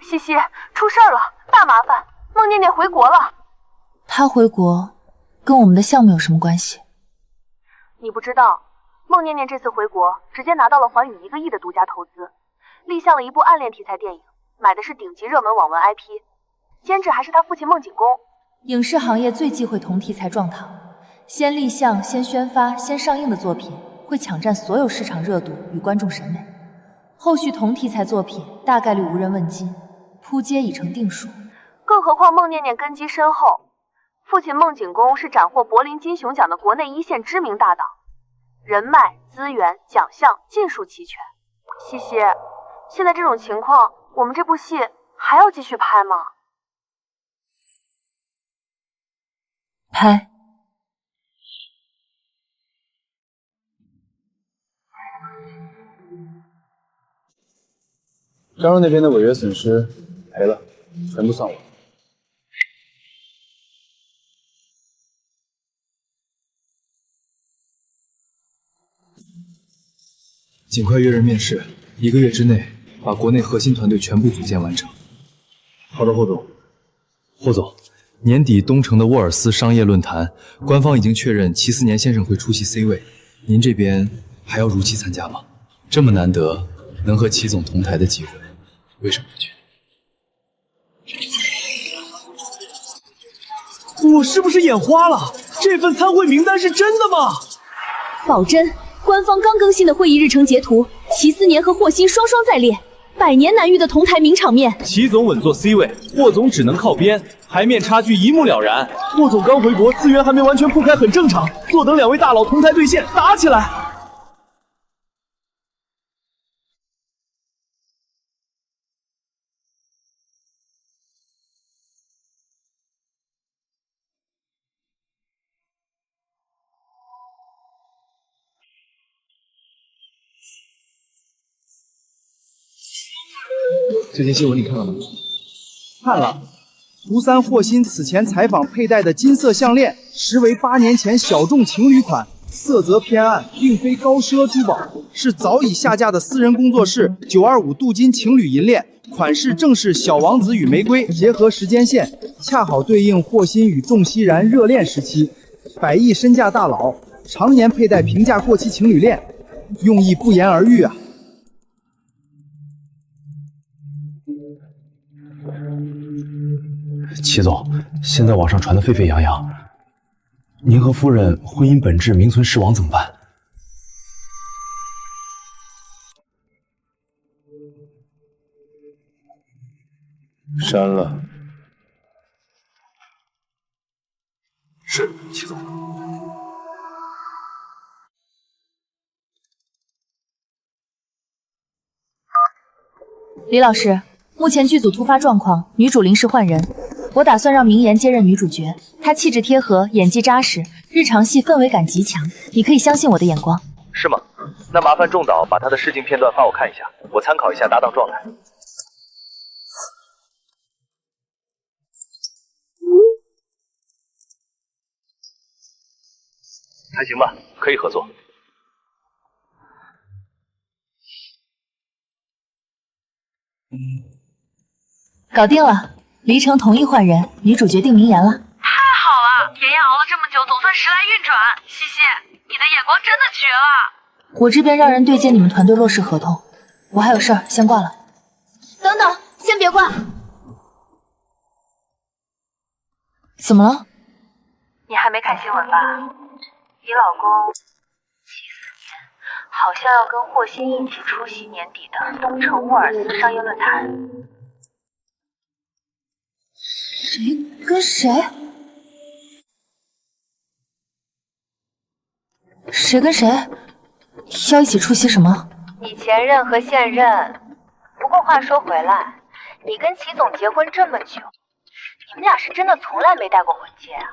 K: 西西，出事了，大麻烦！孟念念回国了。
A: 她回国跟我们的项目有什么关系？
K: 你不知道，孟念念这次回国直接拿到了寰宇1个亿的独家投资，立项了一部暗恋题材电影，买的是顶级热门网文 IP， 监制还是他父亲孟景公。
A: 影视行业最忌讳同题材撞堂，先立项、先宣发、先上映的作品会抢占所有市场热度与观众审美，后续同题材作品大概率无人问津，扑街已成定数。
K: 更何况孟念念根基深厚，父亲孟景公是斩获柏林金熊奖的国内一线知名大导，人脉、资源、奖项尽数齐全。西西，现在这种情况，我们这部戏还要继续拍吗？
A: 拍。
B: 张若那边的违约损失赔了，全部算我。
J: 尽快约人面试，1个月之内把国内核心团队全部组建完成。
B: 好的，霍总。
J: 霍总，年底东城的沃尔斯商业论坛，官方已经确认齐思年先生会出席 C 位，您这边还要如期参加吗？这么难得能和齐总同台的机会，为什么不去？
N: 我是不是眼花了？这份参会名单是真的吗？
L: 保真，官方刚更新的会议日程截图，齐思年和霍心双双在列，100年难遇的同台名场面。
N: 齐总稳坐 C 位，霍总只能靠边，台面差距一目了然。霍总刚回国，资源还没完全铺开，很正常。坐等2位大佬同台对线，打起来！
J: 最近新闻你看了吗？
T: 看了。吴三霍心此前采访佩戴的金色项链，实为8年前小众情侣款，色泽偏暗，并非高奢珠宝，是早已下架的私人工作室925镀金情侣银链，款式正是小王子与玫瑰，结合时间线，恰好对应霍心与仲熙然热恋时期。100亿身价大佬，常年佩戴平价过期情侣链，用意不言而喻啊。
U: 齐总，现在网上传得沸沸扬扬，您和夫人婚姻本质名存实亡，怎么办？
B: 删了。
J: 是，齐总。
A: 李老师，目前剧组突发状况，女主临时换人，我打算让明言接任女主角。她气质贴合，演技扎实，日常戏氛围感极强，你可以相信我的眼光。
G: 是吗？那麻烦仲导把他的试镜片段发我看一下，我参考一下搭档状态。还行吧，可以合作。
A: 搞定了，黎城同意换人，女主角定名言了。
K: 太好了，妍妍熬了这么久，总算时来运转。西西，你的眼光真的绝了。
A: 我这边让人对接你们团队落实合同，我还有事儿，先挂了。
E: 等等，先别挂。
A: 怎么了？
K: 你还没看新闻吧？你老公74年好像要跟霍心一起出席年底的东城沃尔斯商业论坛。
A: 谁跟谁？谁跟谁？要一起出席什么？
K: 你前任和现任。不过话说回来，你跟齐总结婚这么久，你们俩是真的从来没戴过婚戒啊？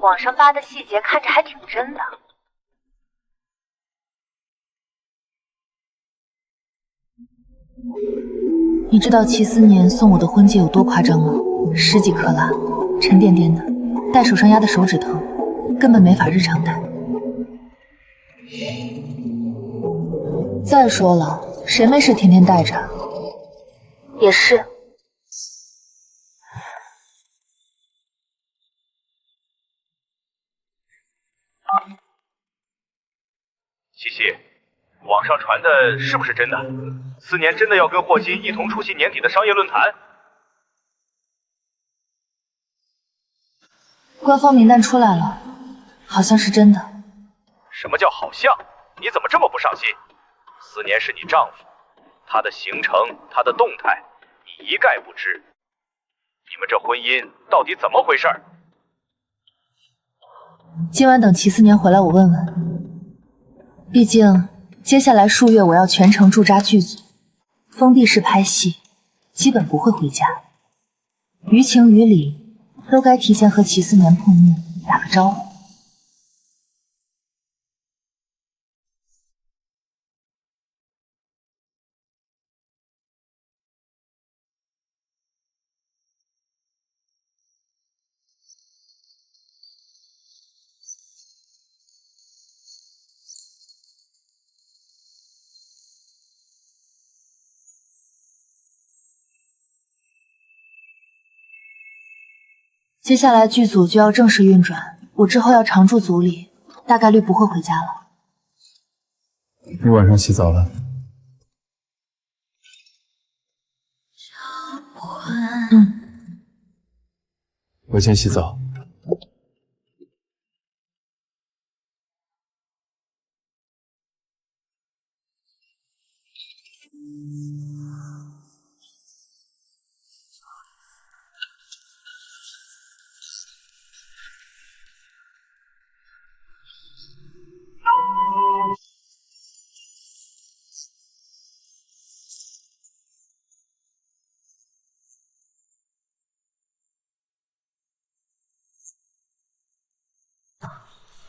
K: 网上发的细节看着还挺真的。
A: 你知道齐思年送我的婚戒有多夸张吗？10几克拉，沉甸甸的，戴手上压的手指疼，根本没法日常戴。再说了，谁没事天天戴着？也是。
G: 西西，网上传的是不是真的？思年真的要跟霍心一同出席年底的商业论坛？
A: 官方名单出来了，好像是真的。
G: 什么叫好像？你怎么这么不上心？思年是你丈夫，他的行程，他的动态，你一概不知。你们这婚姻到底怎么回事？
A: 今晚等齐思年回来，我问问。毕竟接下来数月我要全程驻扎剧组，封闭式拍戏，基本不会回家。于情于理，都该提前和齐思年碰面，打个招呼。接下来剧组就要正式运转，我之后要常驻组里，大概率不会回家了。
B: 你晚上洗澡了？我先洗澡。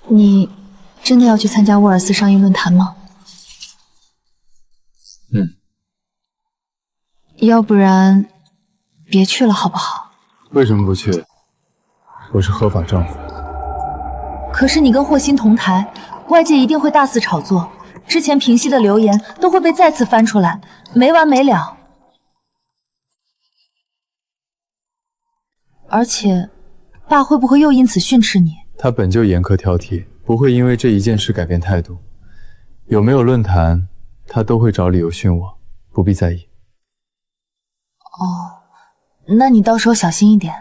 C: 你真的要去参加沃尔斯商业论坛吗？要不然别去了好不好？
B: 为什么不去？我是合法丈夫。
A: 可是你跟霍心同台，外界一定会大肆炒作，之前平息的流言都会被再次翻出来，没完没了。而且，爸会不会又因此训斥你？
B: 他本就严苛挑剔，不会因为这一件事改变态度。有没有论坛，他都会找理由训我，不必在意。
A: 哦，那你到时候小心一点。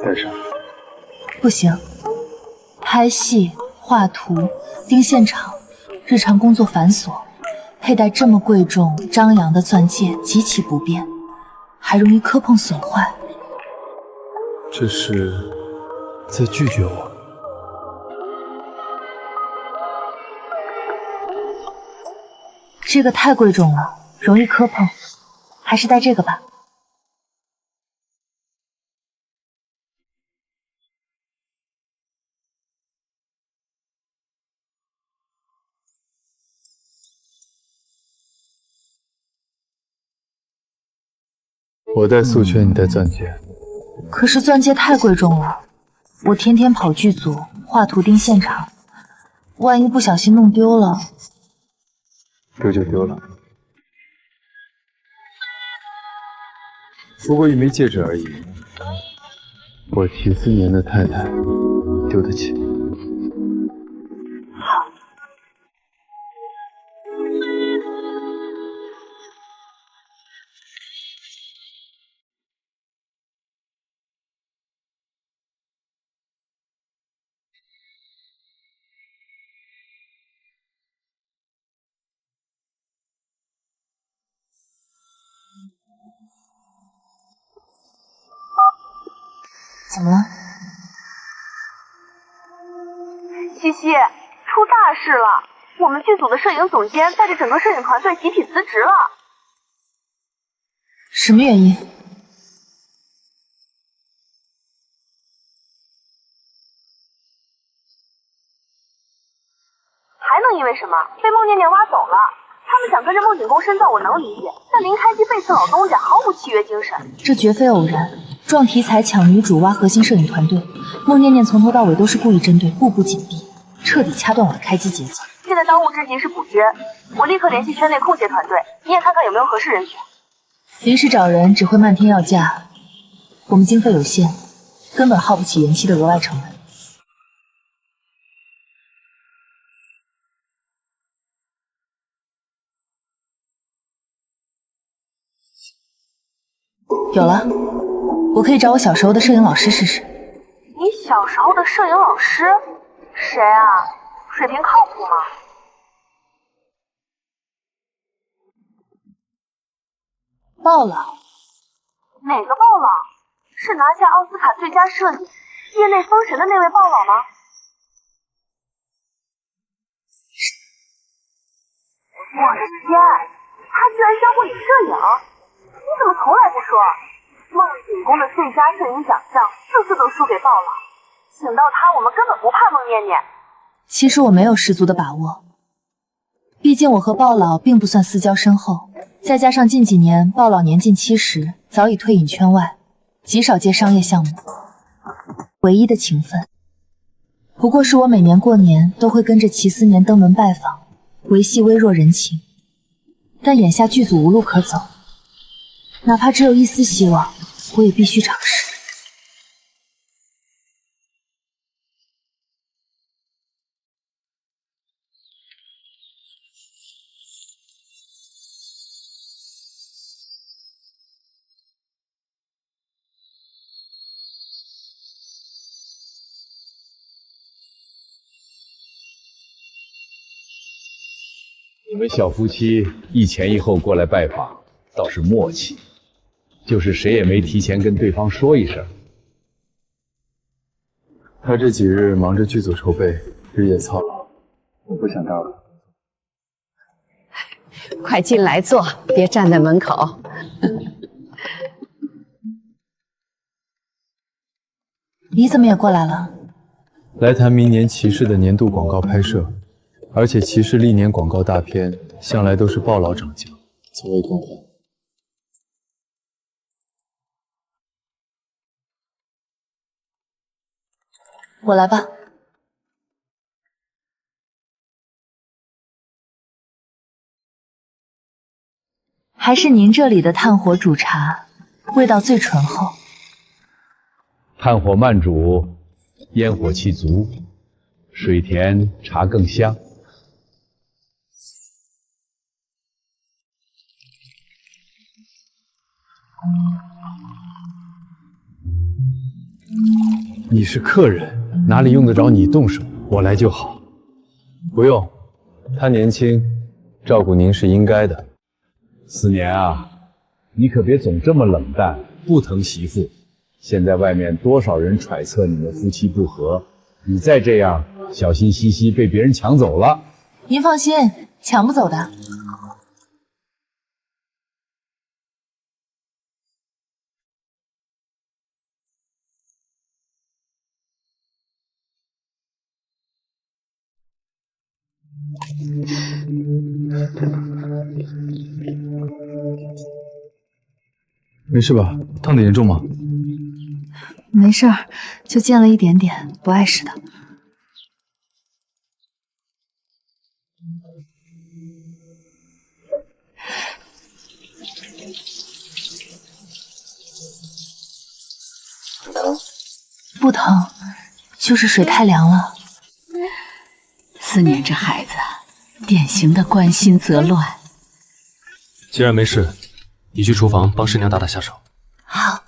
B: 带上。
A: 不行，拍戏、画图、盯现场，日常工作繁琐，佩戴这么贵重、张扬的钻戒极其不便，还容易磕碰损坏。
B: 这是在拒绝我。
A: 这个太贵重了，容易磕碰，还是戴这个吧。
B: 我戴素圈，你戴钻戒。
A: 可是钻戒太贵重了，我天天跑剧组、画图钉现场，万一不小心弄丢了，
B: 丢就丢了。不过一枚戒指而已，我齐4年的太太丢得起。
A: 怎么了？
K: 西西，出大事了！我们剧组的摄影总监带着整个摄影团队集体辞职了。
A: 什么原因？
K: 还能因为什么？被孟念念挖走了。他们想跟着孟景公深造，我能理解，但临开机背刺老东家，毫无契约精神。
A: 这绝非偶然。撞题材、抢女主、挖核心摄影团队，孟念念从头到尾都是故意针对，步步紧逼，彻底掐断我的开机节奏。
K: 现在当务之急是补缺，我立刻联系圈内空闲团队，你也看看有没有合适人选。
A: 临时找人只会漫天要价，我们经费有限，根本耗不起延期的额外成本。有了，我可以找我小时候的摄影老师试试。
K: 你小时候的摄影老师？谁啊？水平靠谱吗？
A: 鲍老。
K: 哪个鲍老？是拿下奥斯卡最佳摄影、业内封神的那位鲍老吗？我的天，他居然教过你摄影！你怎么从来不说？孟景公的最佳摄影奖项次次都输给鲍老，请到他，我们根本不怕孟念念。
A: 其实我没有十足的把握，毕竟我和鲍老并不算私交深厚，再加上近几年鲍老年近70，早已退隐圈外，极少接商业项目。唯一的情分，不过是我每年过年都会跟着齐思年登门拜访，维系微弱人情。但眼下剧组无路可走，哪怕只有一丝希望，我也必须尝试。
O: 你们小夫妻一前一后过来拜访，倒是默契。就是谁也没提前跟对方说一声。
B: 他这几日忙着剧组筹备，日夜操劳，我不想打扰。
M: 快进来坐，别站在门口。
A: 你怎么也过来了？
B: 来谈明年骑士的年度广告拍摄，而且骑士历年广告大片向来都是鲍老掌镜，从未更换。
A: 我来吧。还是您这里的炭火煮茶，味道最醇厚。
O: 炭火慢煮，烟火气足，水甜茶更香。
B: 你是客人，哪里用得着你动手？我来就好。不用，他年轻，照顾您是应该的。
O: 思年啊，你可别总这么冷淡，不疼媳妇。现在外面多少人揣测你们夫妻不和，你再这样，小心西西被别人抢走了。
A: 您放心，抢不走的。
J: 没事吧？烫得严重吗？
A: 没事儿，就溅了一点点，不碍事的。不疼，就是水太凉了。
L: 思念这孩子，典型的关心则乱。
P: 既然没事，你去厨房帮师娘打打下手。
A: 好。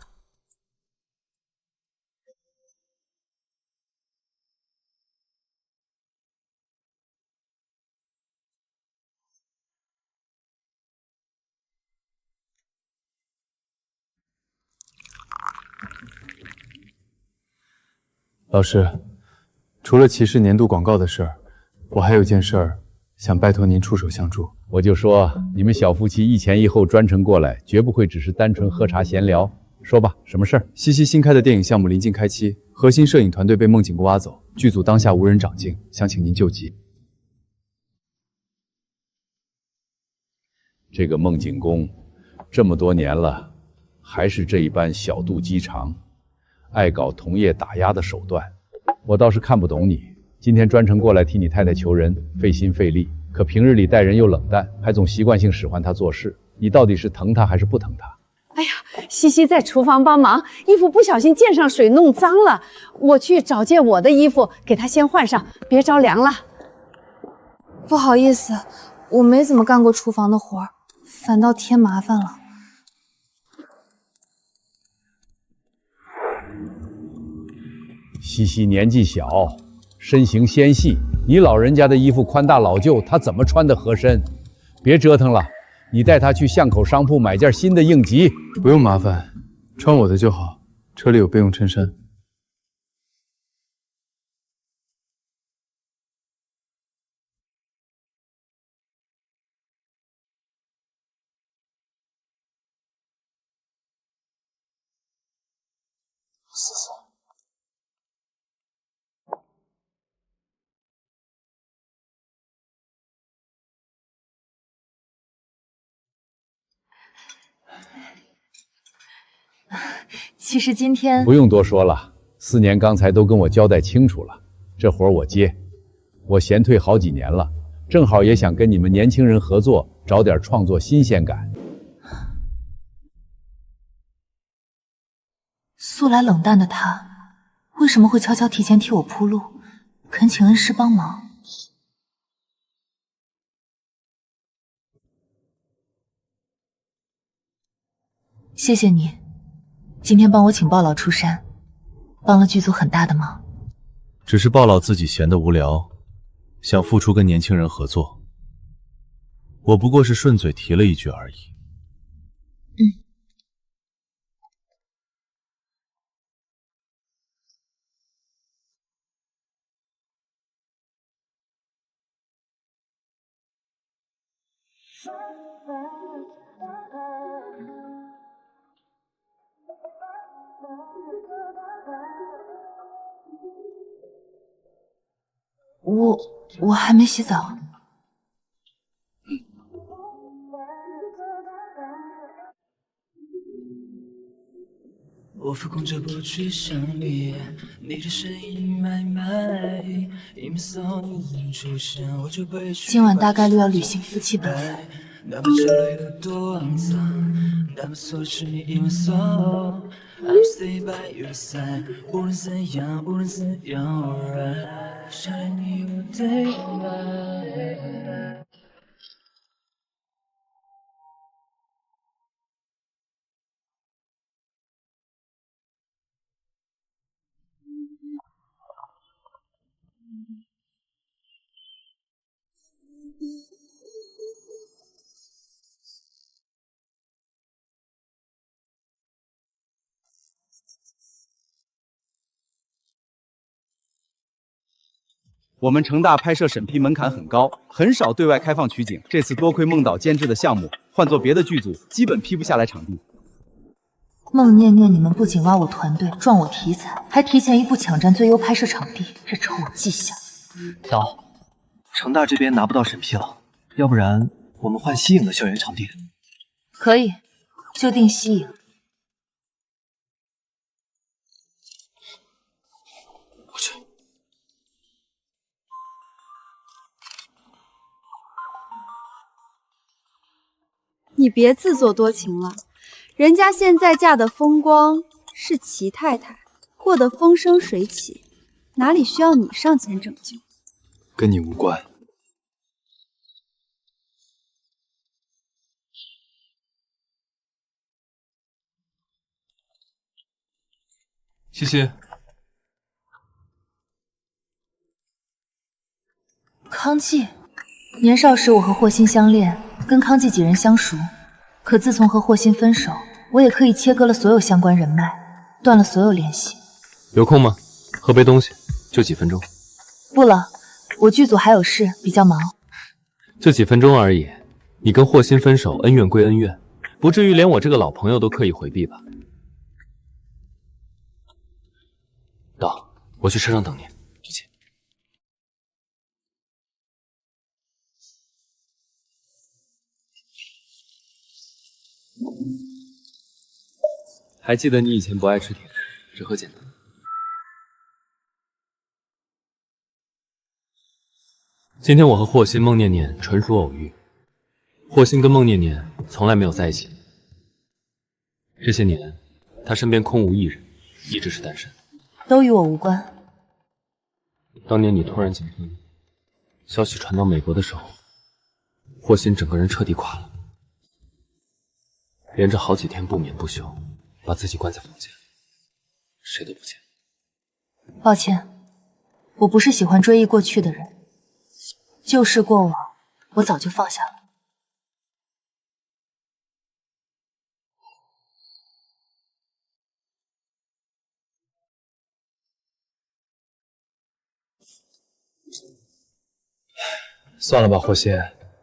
B: 老师，除了骑士年度广告的事儿，我还有件事儿想拜托您出手相助。
I: 我就说你们小夫妻一前一后专程过来，绝不会只是单纯喝茶闲聊。说吧，什么事儿？
B: 西西新开的电影项目临近开期，核心摄影团队被孟景国挖走，剧组当下无人掌镜，想请您救急。
I: 这个孟景公这么多年了，还是这一般小肚鸡肠，爱搞同业打压的手段。我倒是看不懂你，今天专程过来替你太太求人，费心费力，可平日里待人又冷淡，还总习惯性使唤她做事，你到底是疼她还是不疼她？
M: 哎呀，西西在厨房帮忙，衣服不小心溅上水弄脏了，我去找件我的衣服给她先换上，别着凉了。
A: 不好意思，我没怎么干过厨房的活儿，反倒添麻烦了。
I: 西西年纪小，身形纤细，你老人家的衣服宽大老旧，她怎么穿得合身？别折腾了，你带她去巷口商铺买件新的应急。
B: 不用麻烦，穿我的就好，车里有备用衬衫。
A: 谢谢。其实今天
I: 不用多说了，4年刚才都跟我交代清楚了，这活我接。我闲退好几年了，正好也想跟你们年轻人合作，找点创作新鲜感。
A: 素来冷淡的他，为什么会悄悄提前替我铺路，恳请恩师帮忙？谢谢你，今天帮我请鲍老出山，帮了剧组很大的忙。
F: 只是鲍老自己闲得无聊，想付出跟年轻人合作，我不过是顺嘴提了一句而已。
A: 我还没洗澡。
H: 我浮空着不去想你，你的身影脉脉，因为送你出现，我就被
A: 今晚大概率要履行夫妻本分。
H: 哪怕这里有多肮脏，哪怕错是你因为错 ，I'm stay by your side， 无论怎样，无论怎样 ，alright， 想念你我 day and night。
T: 我们成大拍摄审批门槛很高，很少对外开放取景。这次多亏孟导监制的项目，换做别的剧组，基本批不下来场地。
A: 孟念念，你们不仅挖我团队，撞我题材，还提前一步抢占最优拍摄场地，这仇我记下。
V: 走，
N: 成大这边拿不到审批了，要不然我们换西影的校园场地。
A: 可以，就定西影。
J: 我去。
C: 你别自作多情了，人家现在嫁的风光是齐太太，过得风生水起，哪里需要你上前拯救？
J: 跟你无关。
P: 西西，
A: 康季，年少时我和霍心相恋，跟康季几人相熟。可自从和霍心分手，我也可以切割了所有相关人脉，断了所有联系。
P: 有空吗？喝杯东西，就几分钟。
A: 不了，我剧组还有事，比较忙。
P: 就几分钟而已。你跟霍心分手，恩怨归恩怨，不至于连我这个老朋友都刻意回避吧？到，我去车上等你。再见。还记得你以前不爱吃甜，只喝简单。今天我和霍心、孟念念纯属偶遇。霍心跟孟念念从来没有在一起。这些年，他身边空无一人，一直是单身。
A: 都与我无关。
P: 当年你突然结婚，消息传到美国的时候，霍心整个人彻底垮了，连着好几天不眠不休，把自己关在房间，谁都不见。
A: 抱歉，我不是喜欢追忆过去的人，旧事过往，我早就放下了。
J: 算了吧，霍心，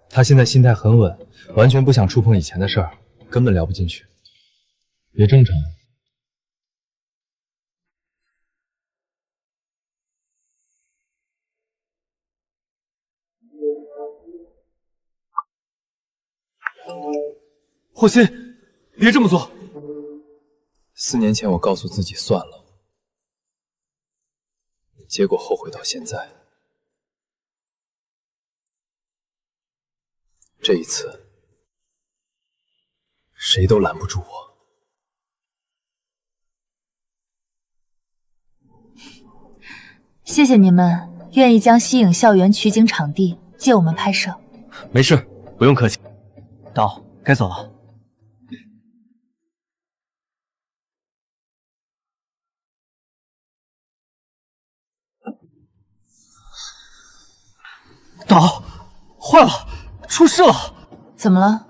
J: 他现在心态很稳，完全不想触碰以前的事儿，根本聊不进去，也正常。
N: 霍心，别这么做。
J: 4年前我告诉自己算了，结果后悔到现在。这一次，谁都拦不住我。
A: 谢谢你们愿意将西影校园取景场地借我们拍摄。
N: 没事，不用客气。到，该走了。导，坏了，出事了！
A: 怎么了？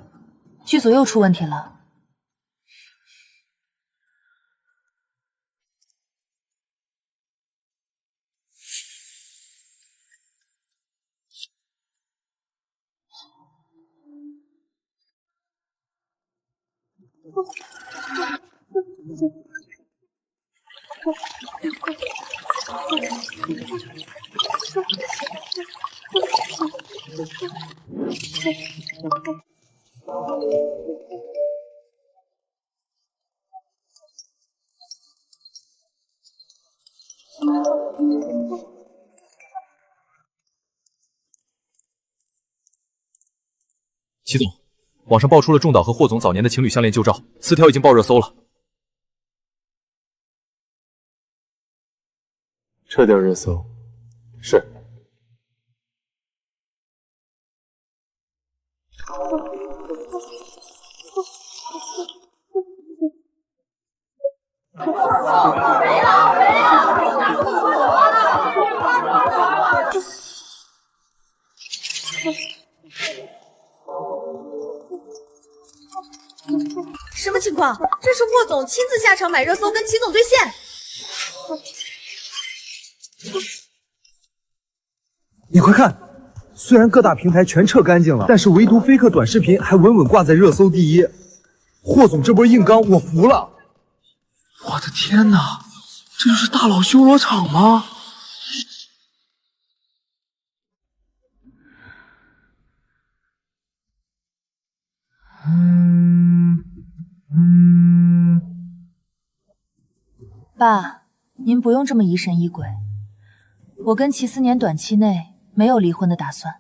A: 剧组又出问题了？
P: 齐总，网上爆出了仲导和霍总早年的情侣项链旧照，词条已经爆热搜了。
B: 撤掉热搜。是。
D: 什么情况？这是霍总亲自下场买热搜，跟齐总对线。
T: 你快看，虽然各大平台全撤干净了，但是唯独飞客短视频还稳稳挂在热搜第一。霍总这波硬刚，我服了！
N: 我的天哪，这就是大佬修罗场吗？
A: 爸，您不用这么疑神疑鬼。我跟齐思年短期内没有离婚的打算。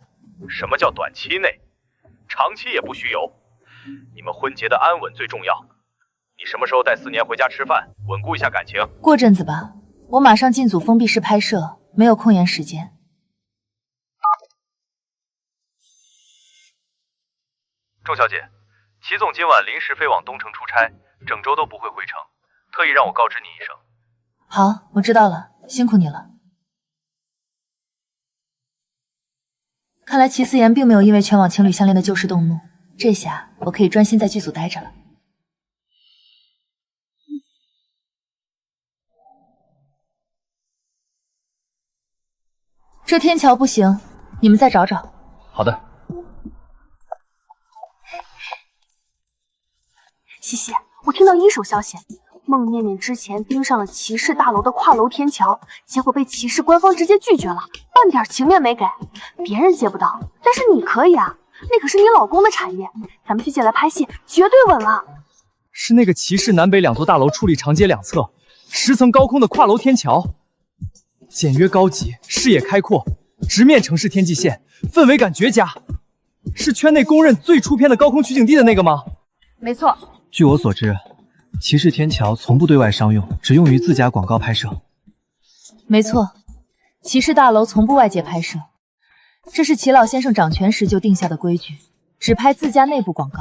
G: 什么叫短期内？长期也不许有。你们婚结的安稳最重要。你什么时候带思年回家吃饭，稳固一下感情？
A: 过阵子吧，我马上进组封闭式拍摄，没有空闲时间。
G: 钟小姐，齐总今晚临时飞往东城出差，整周都不会回城，特意让我告知你一声。
A: 好，我知道了，辛苦你了。看来齐思妍并没有因为全网情侣项链的旧事动怒，这下我可以专心在剧组待着了。这天桥不行，你们再找找。
N: 好的。
K: 西西，我听到一手消息，孟念念之前盯上了骑士大楼的跨楼天桥，结果被骑士官方直接拒绝了，半点情面没给。别人接不到，但是你可以啊，那可是你老公的产业，咱们去借来拍戏，绝对稳了。
N: 是那个骑士南北2座大楼矗立长街两侧，10层高空的跨楼天桥，简约高级，视野开阔，直面城市天际线，氛围感绝佳。是圈内公认最出片的高空取景地的那个吗？
K: 没错。
N: 据我所知，骑士天桥从不对外商用，只用于自家广告拍摄。
A: 没错，骑士大楼从不外界拍摄，这是齐老先生掌权时就定下的规矩，只拍自家内部广告，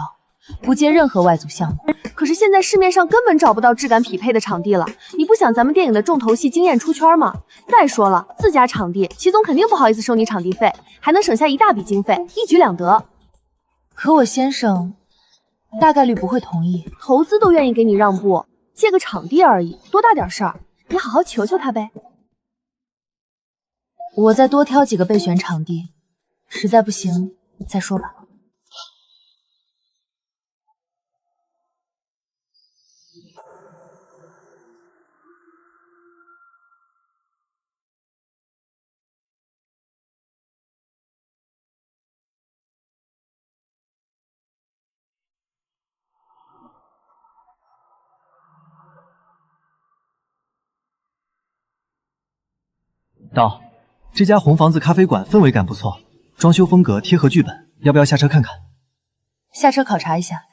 A: 不接任何外组项目。
K: 可是现在市面上根本找不到质感匹配的场地了，你不想咱们电影的重头戏惊艳出圈吗？再说了，自家场地，齐总肯定不好意思收你场地费，还能省下一大笔经费，一举两得。
A: 可我先生大概率不会同意，
K: 投资都愿意给你让步，借个场地而已，多大点事儿，你好好求求他呗。
A: 我再多挑几个备选场地，实在不行再说吧。
N: 道，这家红房子咖啡馆氛围感不错，装修风格贴合剧本，要不要下车看看？
A: 下车考察一下。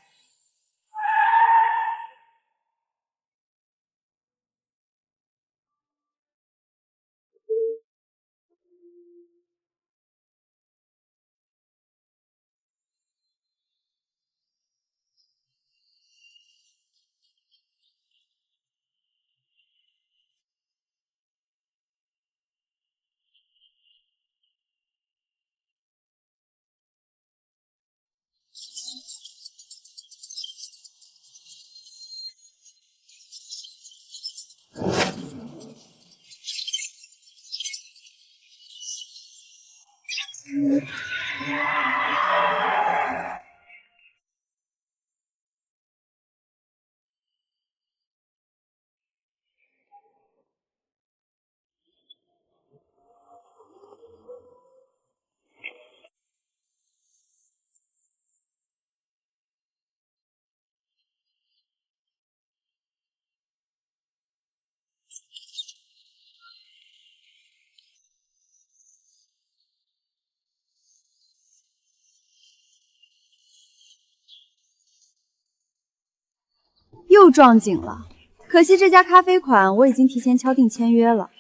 C: 又撞景了，可惜这家咖啡馆我已经提前敲定签约了。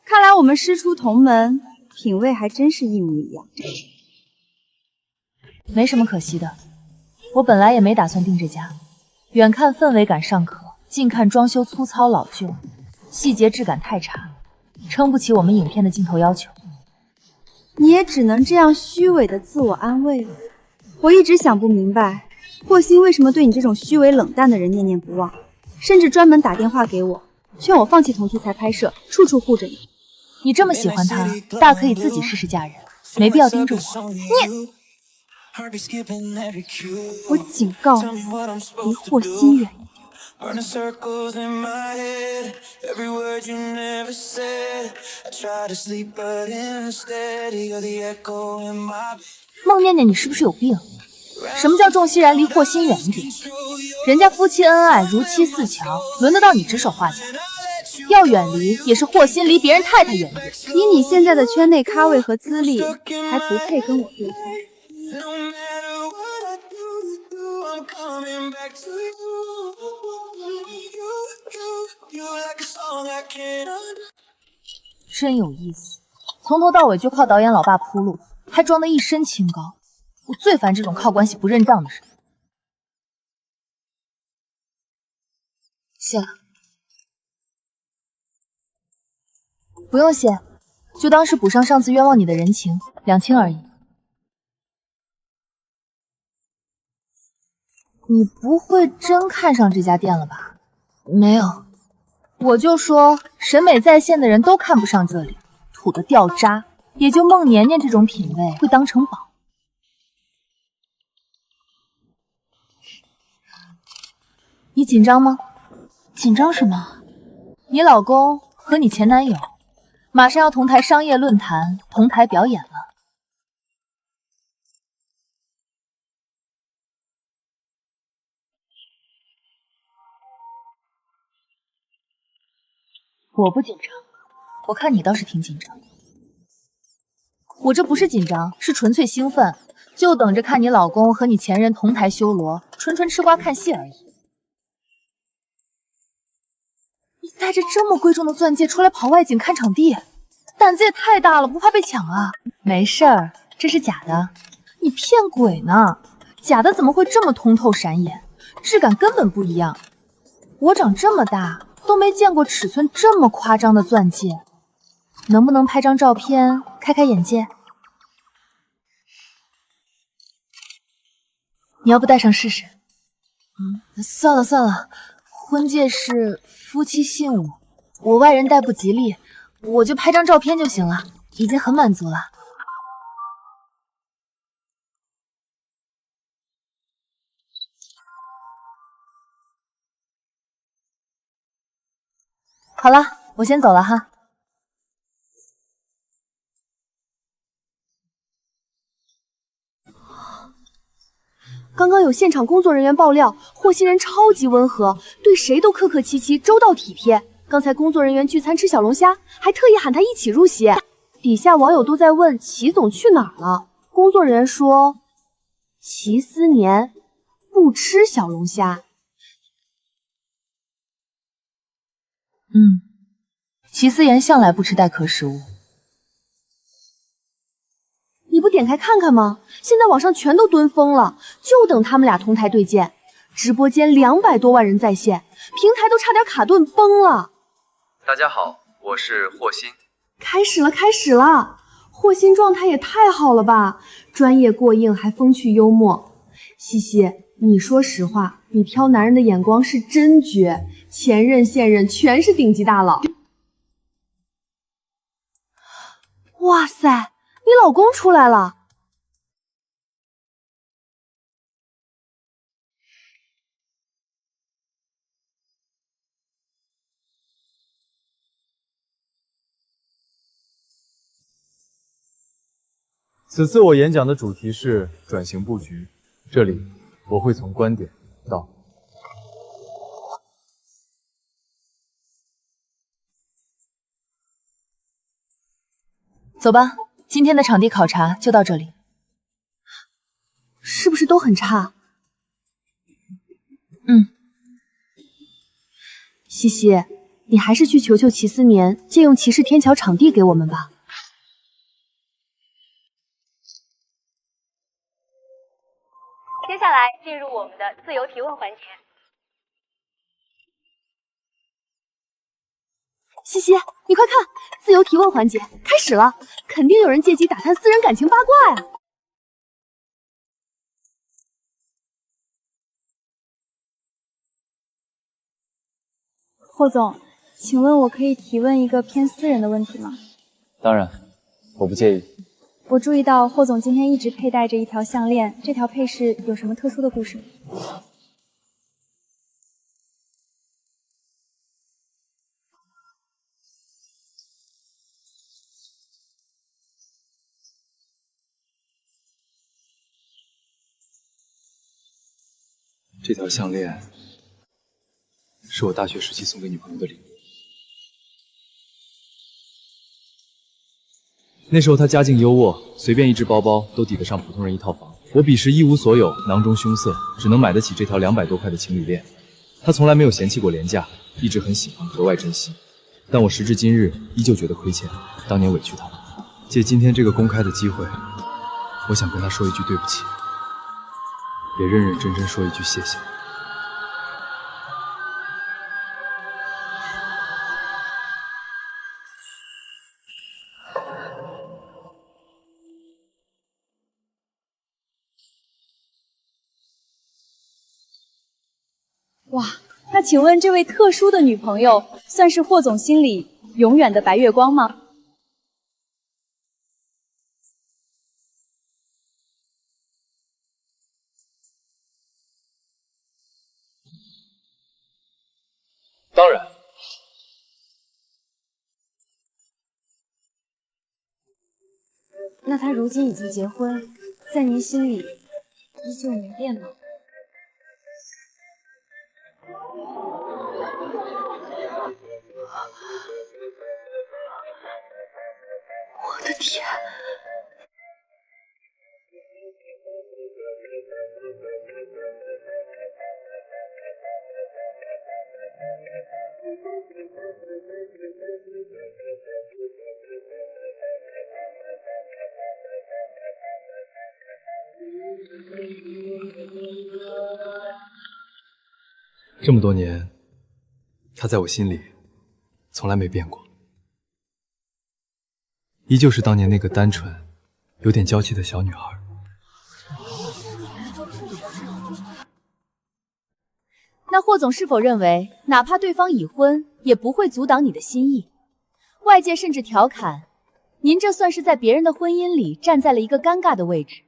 C: 看来我们师出同门，品味还真是一模一样。
A: 没什么可惜的，我本来也没打算订这家，远看氛围感尚可，近看装修粗糙老旧，细节质感太差，撑不起我们影片的镜头要求。
C: 你也只能这样虚伪的自我安慰了。我一直想不明白，霍心为什么对你这种虚伪冷淡的人念念不忘，甚至专门打电话给我，劝我放弃同题材拍摄，处处护着你。
A: 你这么喜欢他，大可以自己试试嫁人，没必要盯着我。你，
C: 我警告你，离霍心远一点。
H: Running circles in my head, every word you never said. I try to sleep, but instead you're the echo in my bed.
A: 孟念念，你是不是有病？什么叫仲熙然离霍心远一点？人家夫妻恩爱，如漆似桥，轮得到你指手画脚？要远离也是霍心离别人太太远一点。
C: 以你现在的圈内咖位和资历，还不配跟我对拍。
A: 真有意思，从头到尾就靠导演老爸铺路，还装得一身清高。我最烦这种靠关系不认账的人。谢了。不用谢，就当是补上上次冤枉你的人情，2清而已。你不会真看上这家店了吧？没有，我就说审美在线的人都看不上这里，土的掉渣，也就孟年年这种品味会当成宝。你紧张吗？紧张什么？你老公和你前男友马上要同台商业论坛，同台表演了。我不紧张，我看你倒是挺紧张。我这不是紧张，是纯粹兴奋，就等着看你老公和你前任同台修罗，纯纯吃瓜看戏而已。你带着这么贵重的钻戒出来跑外景看场地，胆子也太大了，不怕被抢啊？没事儿，这是假的。你骗鬼呢？假的怎么会这么通透闪眼？质感根本不一样。我长这么大都没见过尺寸这么夸张的钻戒，能不能拍张照片开开眼界？你要不戴上试试？算了算了，婚戒是夫妻信物，我外人戴不吉利，我就拍张照片就行了，已经很满足了。好了，我先走了哈。
C: 刚刚有现场工作人员爆料，霍心人超级温和，对谁都客客气气，周到体贴。刚才工作人员聚餐吃小龙虾，还特意喊他一起入席。底下网友都在问齐总去哪儿了，工作人员说齐思年不吃小龙虾。
A: 齐思妍向来不吃待壳食物。
C: 你不点开看看吗？现在网上全都蹲疯了，就等他们俩同台对剑。直播间200多万人在线，平台都差点卡顿崩了。
Q: 大家好，我是霍心。
C: 开始了，开始了！霍心状态也太好了吧，专业过硬还风趣幽默。西西，你说实话，你挑男人的眼光是真绝，前任现任全是顶级大佬。哇塞，你老公出来了！
B: 此次我演讲的主题是转型布局，这里我会从观点到。
A: 走吧，今天的场地考察就到这里。
C: 是不是都很差？西西，你还是去求求齐思年，借用骑士天桥场地给我们吧。
K: 接下来进入我们的自由提问环节。
C: 西西，你快看，自由提问环节开始了，肯定有人借机打探私人感情八卦呀。
V: 霍总，请问我可以提问一个偏私人的问题吗？
B: 当然，我不介意。
V: 我注意到霍总今天一直佩戴着一条项链，这条配饰有什么特殊的故事吗？
J: 这条项链是我大学时期送给女朋友的礼物。那时候他家境优渥，随便一只包包都抵得上普通人一套房。我彼时一无所有，囊中羞涩，只能买得起这条200多块的情侣链。他从来没有嫌弃过廉价，一直很喜欢，格外珍惜。但我时至今日依旧觉得亏欠，当年委屈他了。借今天这个公开的机会，我想跟他说一句对不起，也认认真真说一句谢谢。
V: 哇，那请问这位特殊的女朋友算是霍总心里永远的白月光吗？
J: 当然。
V: 那她如今已经结婚，在您心里依旧没变吗？
A: 我的天！
J: 这么多年，她在我心里从来没变过，依旧是当年那个单纯、有点娇气的小女孩。
L: 那霍总是否认为，哪怕对方已婚，也不会阻挡你的心意？外界甚至调侃，您这算是在别人的婚姻里站在了一个尴尬的位置。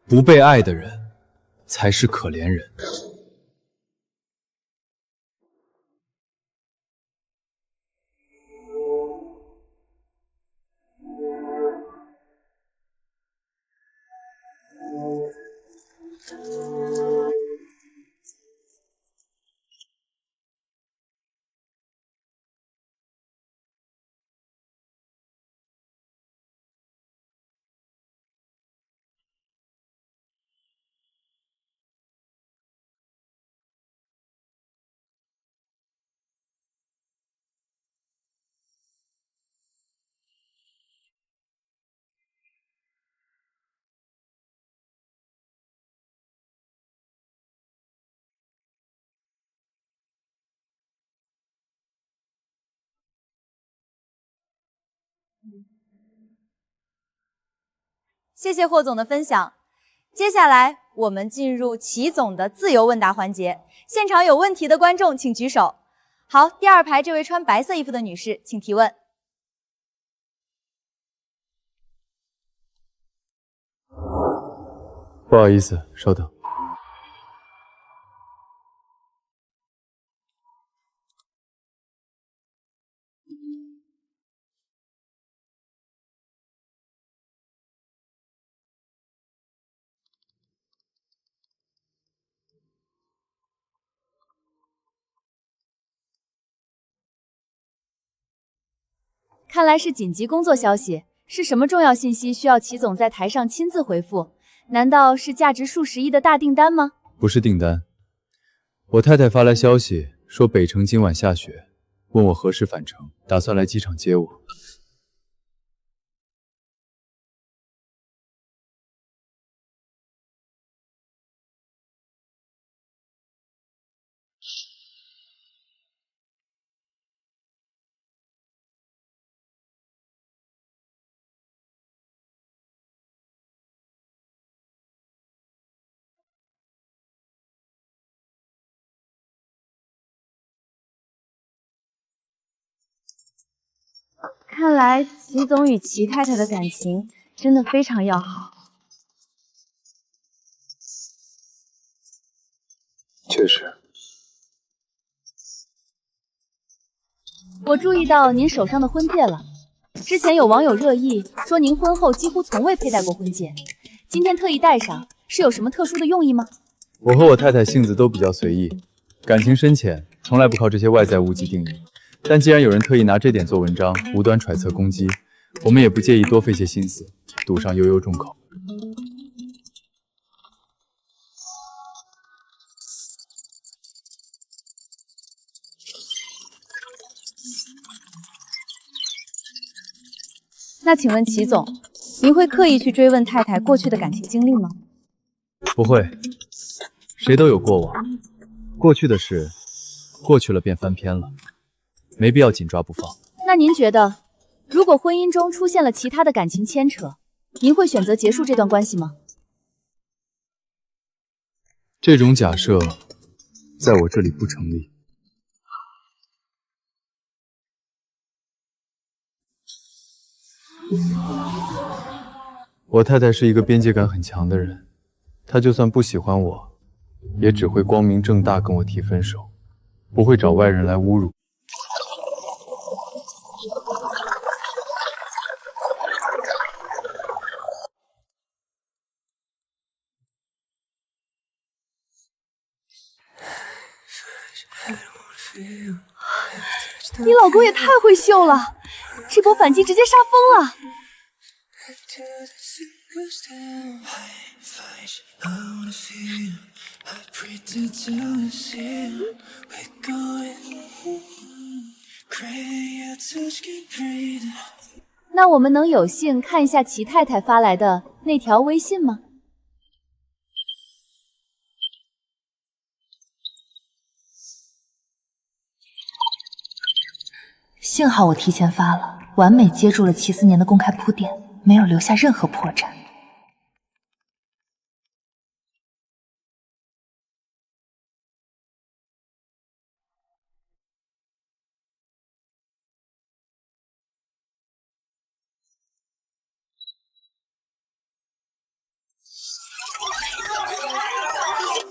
J: 不被爱的人，才是可怜人。
V: 谢谢霍总的分享。接下来我们进入齐总的自由问答环节，现场有问题的观众请举手。好，第2排这位穿白色衣服的女士，请提问。
B: 不好意思，稍等。
L: 看来是紧急工作消息，是什么重要信息需要齐总在台上亲自回复？难道是价值数十亿的大订单吗？
B: 不是订单，我太太发来消息说北城今晚下雪，问我何时返程，打算来机场接我。
V: 看来齐总与齐太太的感情真的非常要好。
B: 确实。
L: 我注意到您手上的婚戒了，之前有网友热议说您婚后几乎从未佩戴过婚戒，今天特意戴上，是有什么特殊的用意吗？
B: 我和我太太性子都比较随意，感情深浅从来不靠这些外在物迹定义。但既然有人特意拿这点做文章，无端揣测攻击，我们也不介意多费些心思，赌上悠悠众口。
V: 那请问齐总，您会刻意去追问太太过去的感情经历吗？
B: 不会，谁都有过往，过去的事，过去了便翻篇了，没必要紧抓不放。
A: 那您觉得，如果婚姻中出现了其他的感情牵扯，您会选择结束这段关系吗？
B: 这种假设，在我这里不成立。我太太是一个边界感很强的人，她就算不喜欢我，也只会光明正大跟我提分手，不会找外人来侮辱。
C: 你老公也太会秀了，这波反击直接杀疯了。
A: 那我们能有幸看一下齐太太发来的那条微信吗？幸好我提前发了，完美接住了齐思年的公开铺垫，没有留下任何破绽。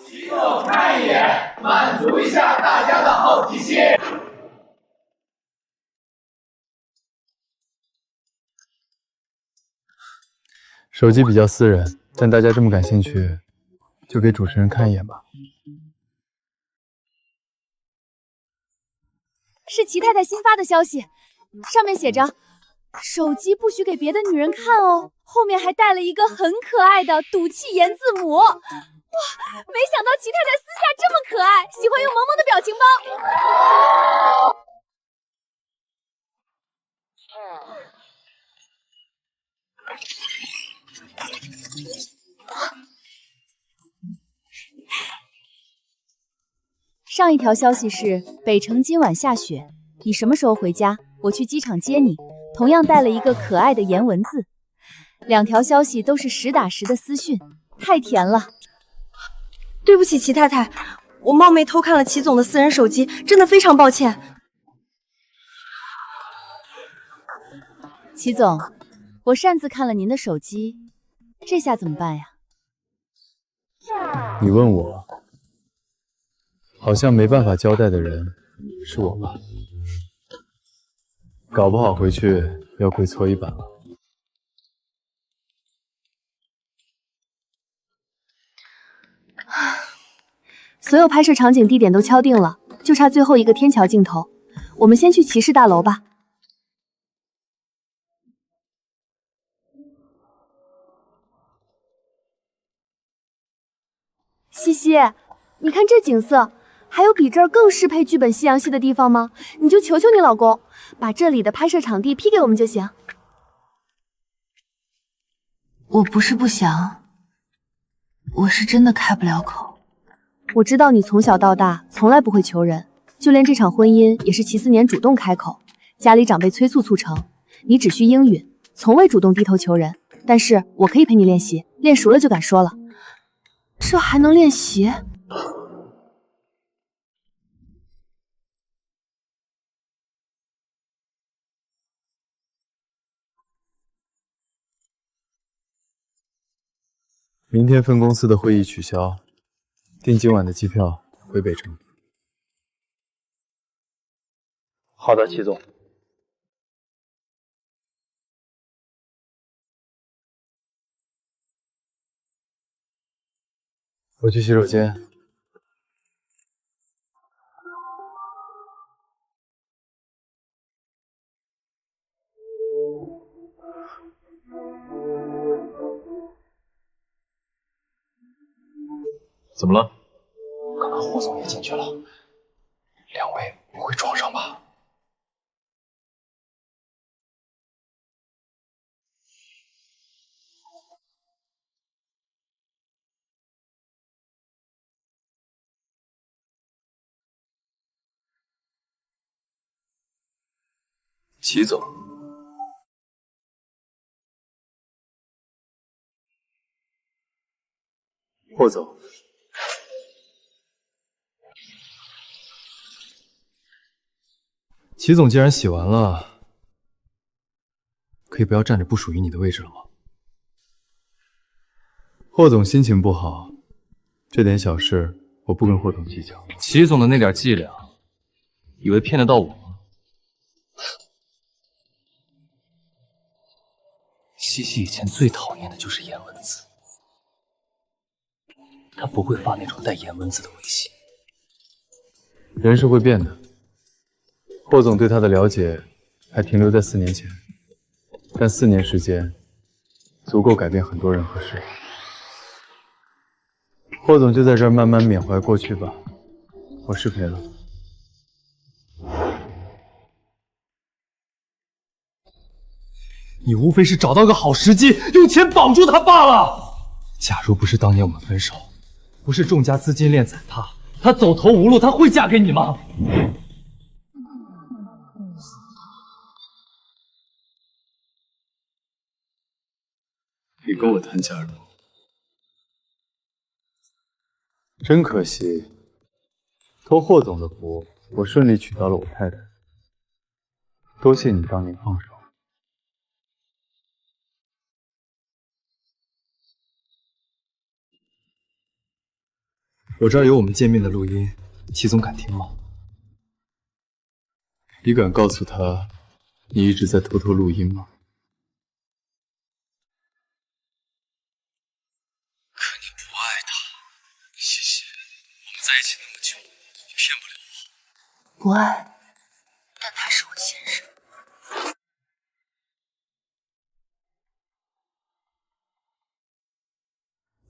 R: 齐总看一眼，满足一下大家的好奇心。
B: 手机比较私人，但大家这么感兴趣，就给主持人看一眼吧。
A: 是齐太太新发的消息，上面写着手机不许给别的女人看哦，后面还带了一个很可爱的赌气言字母。哇，没想到齐太太私下这么可爱，喜欢用萌萌的表情包。上一条消息是北城今晚下雪，你什么时候回家？我去机场接你。同样带了一个可爱的颜文字。两条消息都是实打实的私讯，太甜了。
D: 对不起，齐太太，我冒昧偷看了齐总的私人手机，真的非常抱歉。
A: 齐总，我擅自看了您的手机，这下怎么办呀？
B: 你问我，好像没办法交代的人是我吧？搞不好回去要跪搓衣板了。
A: 所有拍摄场景地点都敲定了，就差最后一个天桥镜头。我们先去骑士大楼吧。西西，你看这景色，还有比这儿更适配剧本西洋戏的地方吗？你就求求你老公，把这里的拍摄场地批给我们就行。我不是不想，我是真的开不了口。我知道你从小到大从来不会求人，就连这场婚姻也是齐思年主动开口，家里长辈催促促成，你只需应允，从未主动低头求人。但是我可以陪你练习，练熟了就敢说了。这还能练习？
B: 明天分公司的会议取消，订今晚的机票回北城。
N: 好的，齐总。
B: 我去洗手间。
J: 怎么了？刚刚霍总也进去了，两位不会撞上吧？齐总，
B: 霍总，
J: 齐总既然洗完了，可以不要占着不属于你的位置了吗？
B: 霍总心情不好，这点小事我不跟霍总计较。
J: 齐总的那点伎俩，以为骗得到我吗？西西以前最讨厌的就是颜文字，他不会发那种带颜文字的微信。
B: 人是会变的，霍总对他的了解还停留在4年前，但4年时间足够改变很多人和事。霍总就在这儿慢慢缅怀过去吧，我失陪了。
N: 你无非是找到个好时机，用钱绑住他罢了。假如不是当年我们分手，不是众家资金链踩踏，她走投无路，她会嫁给你吗？
B: 你跟我谈嫁入，真可惜，托霍总的福，我顺利娶到了我太太。多谢你当年放手。
J: 我这儿有我们见面的录音，齐总敢听吗？
B: 你敢告诉他，你一直在偷偷录音吗？
J: 可你不爱他，西西，我们在一起那么久，你骗不了我。
A: 不爱，但他是我先生。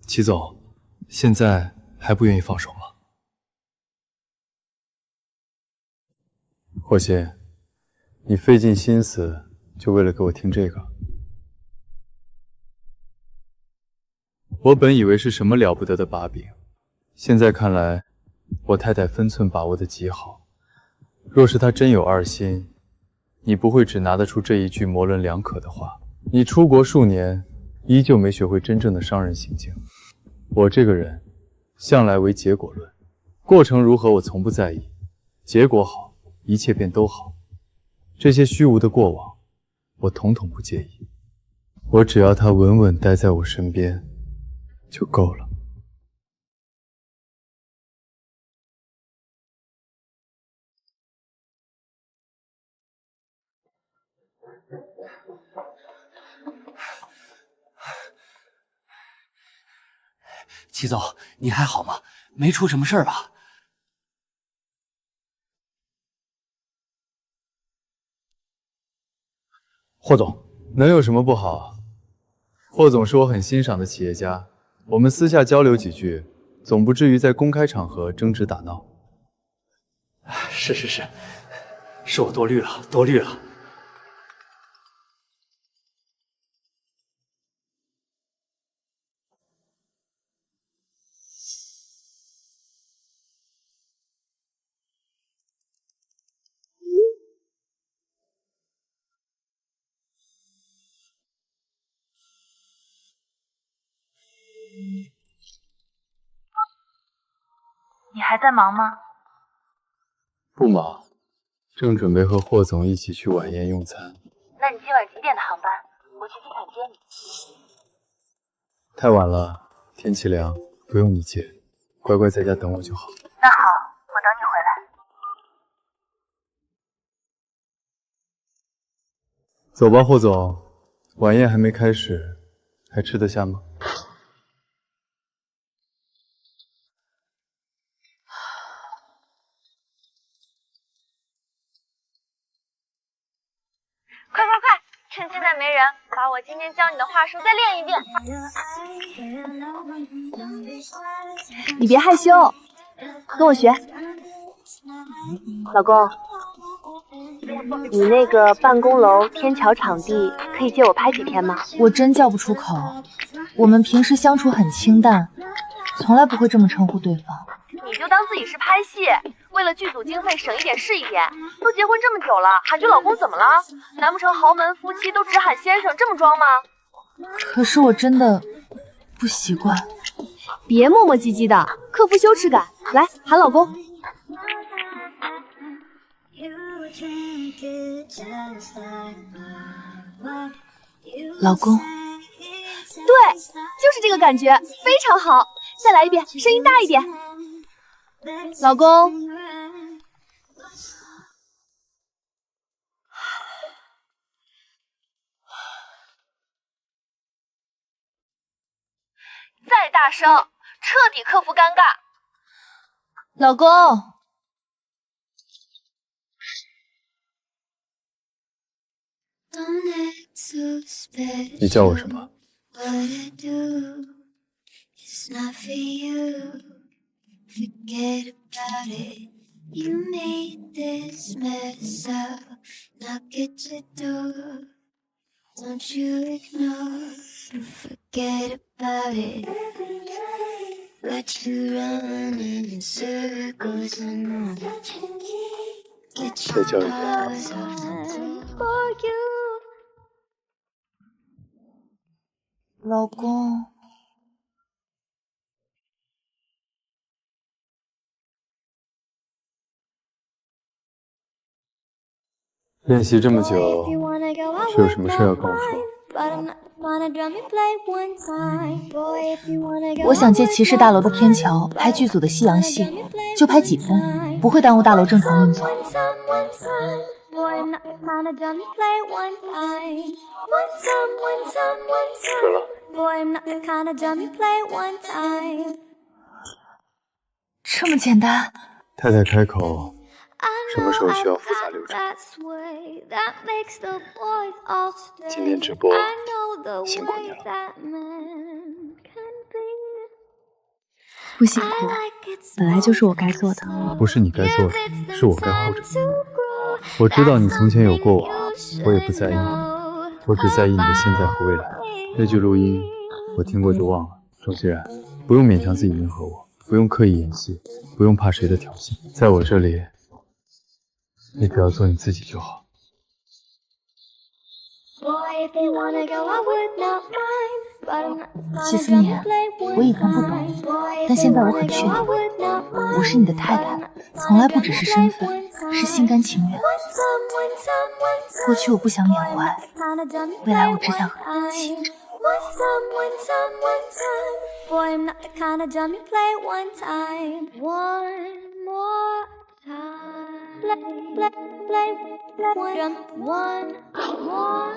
J: 齐总，现在还不愿意放手吗？
B: 霍心，你费尽心思就为了给我听这个？我本以为是什么了不得的把柄，现在看来，我太太分寸把握得极好。若是她真有二心，你不会只拿得出这一句模棱两可的话。你出国数年，依旧没学会真正的商人行径。我这个人向来为结果论，过程如何我从不在意，结果好，一切便都好。这些虚无的过往，我统统不介意。我只要他稳稳待在我身边就够了。
S: 齐总，你还好吗？没出什么事儿吧？
B: 霍总，能有什么不好？霍总是我很欣赏的企业家，我们私下交流几句，总不至于在公开场合争执打闹。
S: 是，是我多虑了，多虑了。
K: 你还在忙吗？
B: 不忙，正准备和霍总一起去晚宴用餐。
K: 那你今晚几点的航班？我去机场接你。
B: 太晚了，天气凉，不用你接，乖乖在家等我就好。
K: 那好，我等你回来。
B: 走吧，霍总，晚宴还没开始，还吃得下吗？
K: 快，吃趁现在没人，把我今天教你的话术再练一遍。
A: 你别害羞，跟我学。
K: 老公，你那个办公楼天桥场地可以借我拍几天吗？
A: 我真叫不出口。我们平时相处很清淡，从来不会这么称呼对方。
K: 你就当自己是拍戏，为了剧组经费省一点是一点。都结婚这么久了，喊句老公怎么了？难不成豪门夫妻都只喊先生这么装吗？
A: 可是我真的不习惯。
C: 别磨磨唧唧的，克服羞耻感，来喊老公。
A: 老公，
C: 对，就是这个感觉，非常好。再来一遍，声音大一点。老公，
K: 再大声，彻底克服尴尬。
A: 老公，
B: 你叫我什么？再叫一遍。
A: 老公。
B: 练习这么久，是有什么事要跟我说？
A: 我想借骑士大楼的天桥拍剧组的夕阳戏，就拍几分，不会耽误大楼正常运作。这么简单？
B: 太太开口，什么时候需要复杂流程？今天直播辛苦你了。
C: 不辛苦，本来就是我该做的。
B: 不是你该做的，是我该护着你。我知道你从前有过往，我也不在意你，我只在意你的现在和未来。那句录音我听过就忘了。钟熙然，不用勉强自己迎合我，不用刻意演戏，不用怕谁的挑衅，在我这里，你只要做你自己就好。
A: 齐思念，我以前不懂，但现在我很确定，我是你的太太，从来不只是身份，是心甘情愿。过去我不想缅怀，未来我只想和你一起。
H: Play one more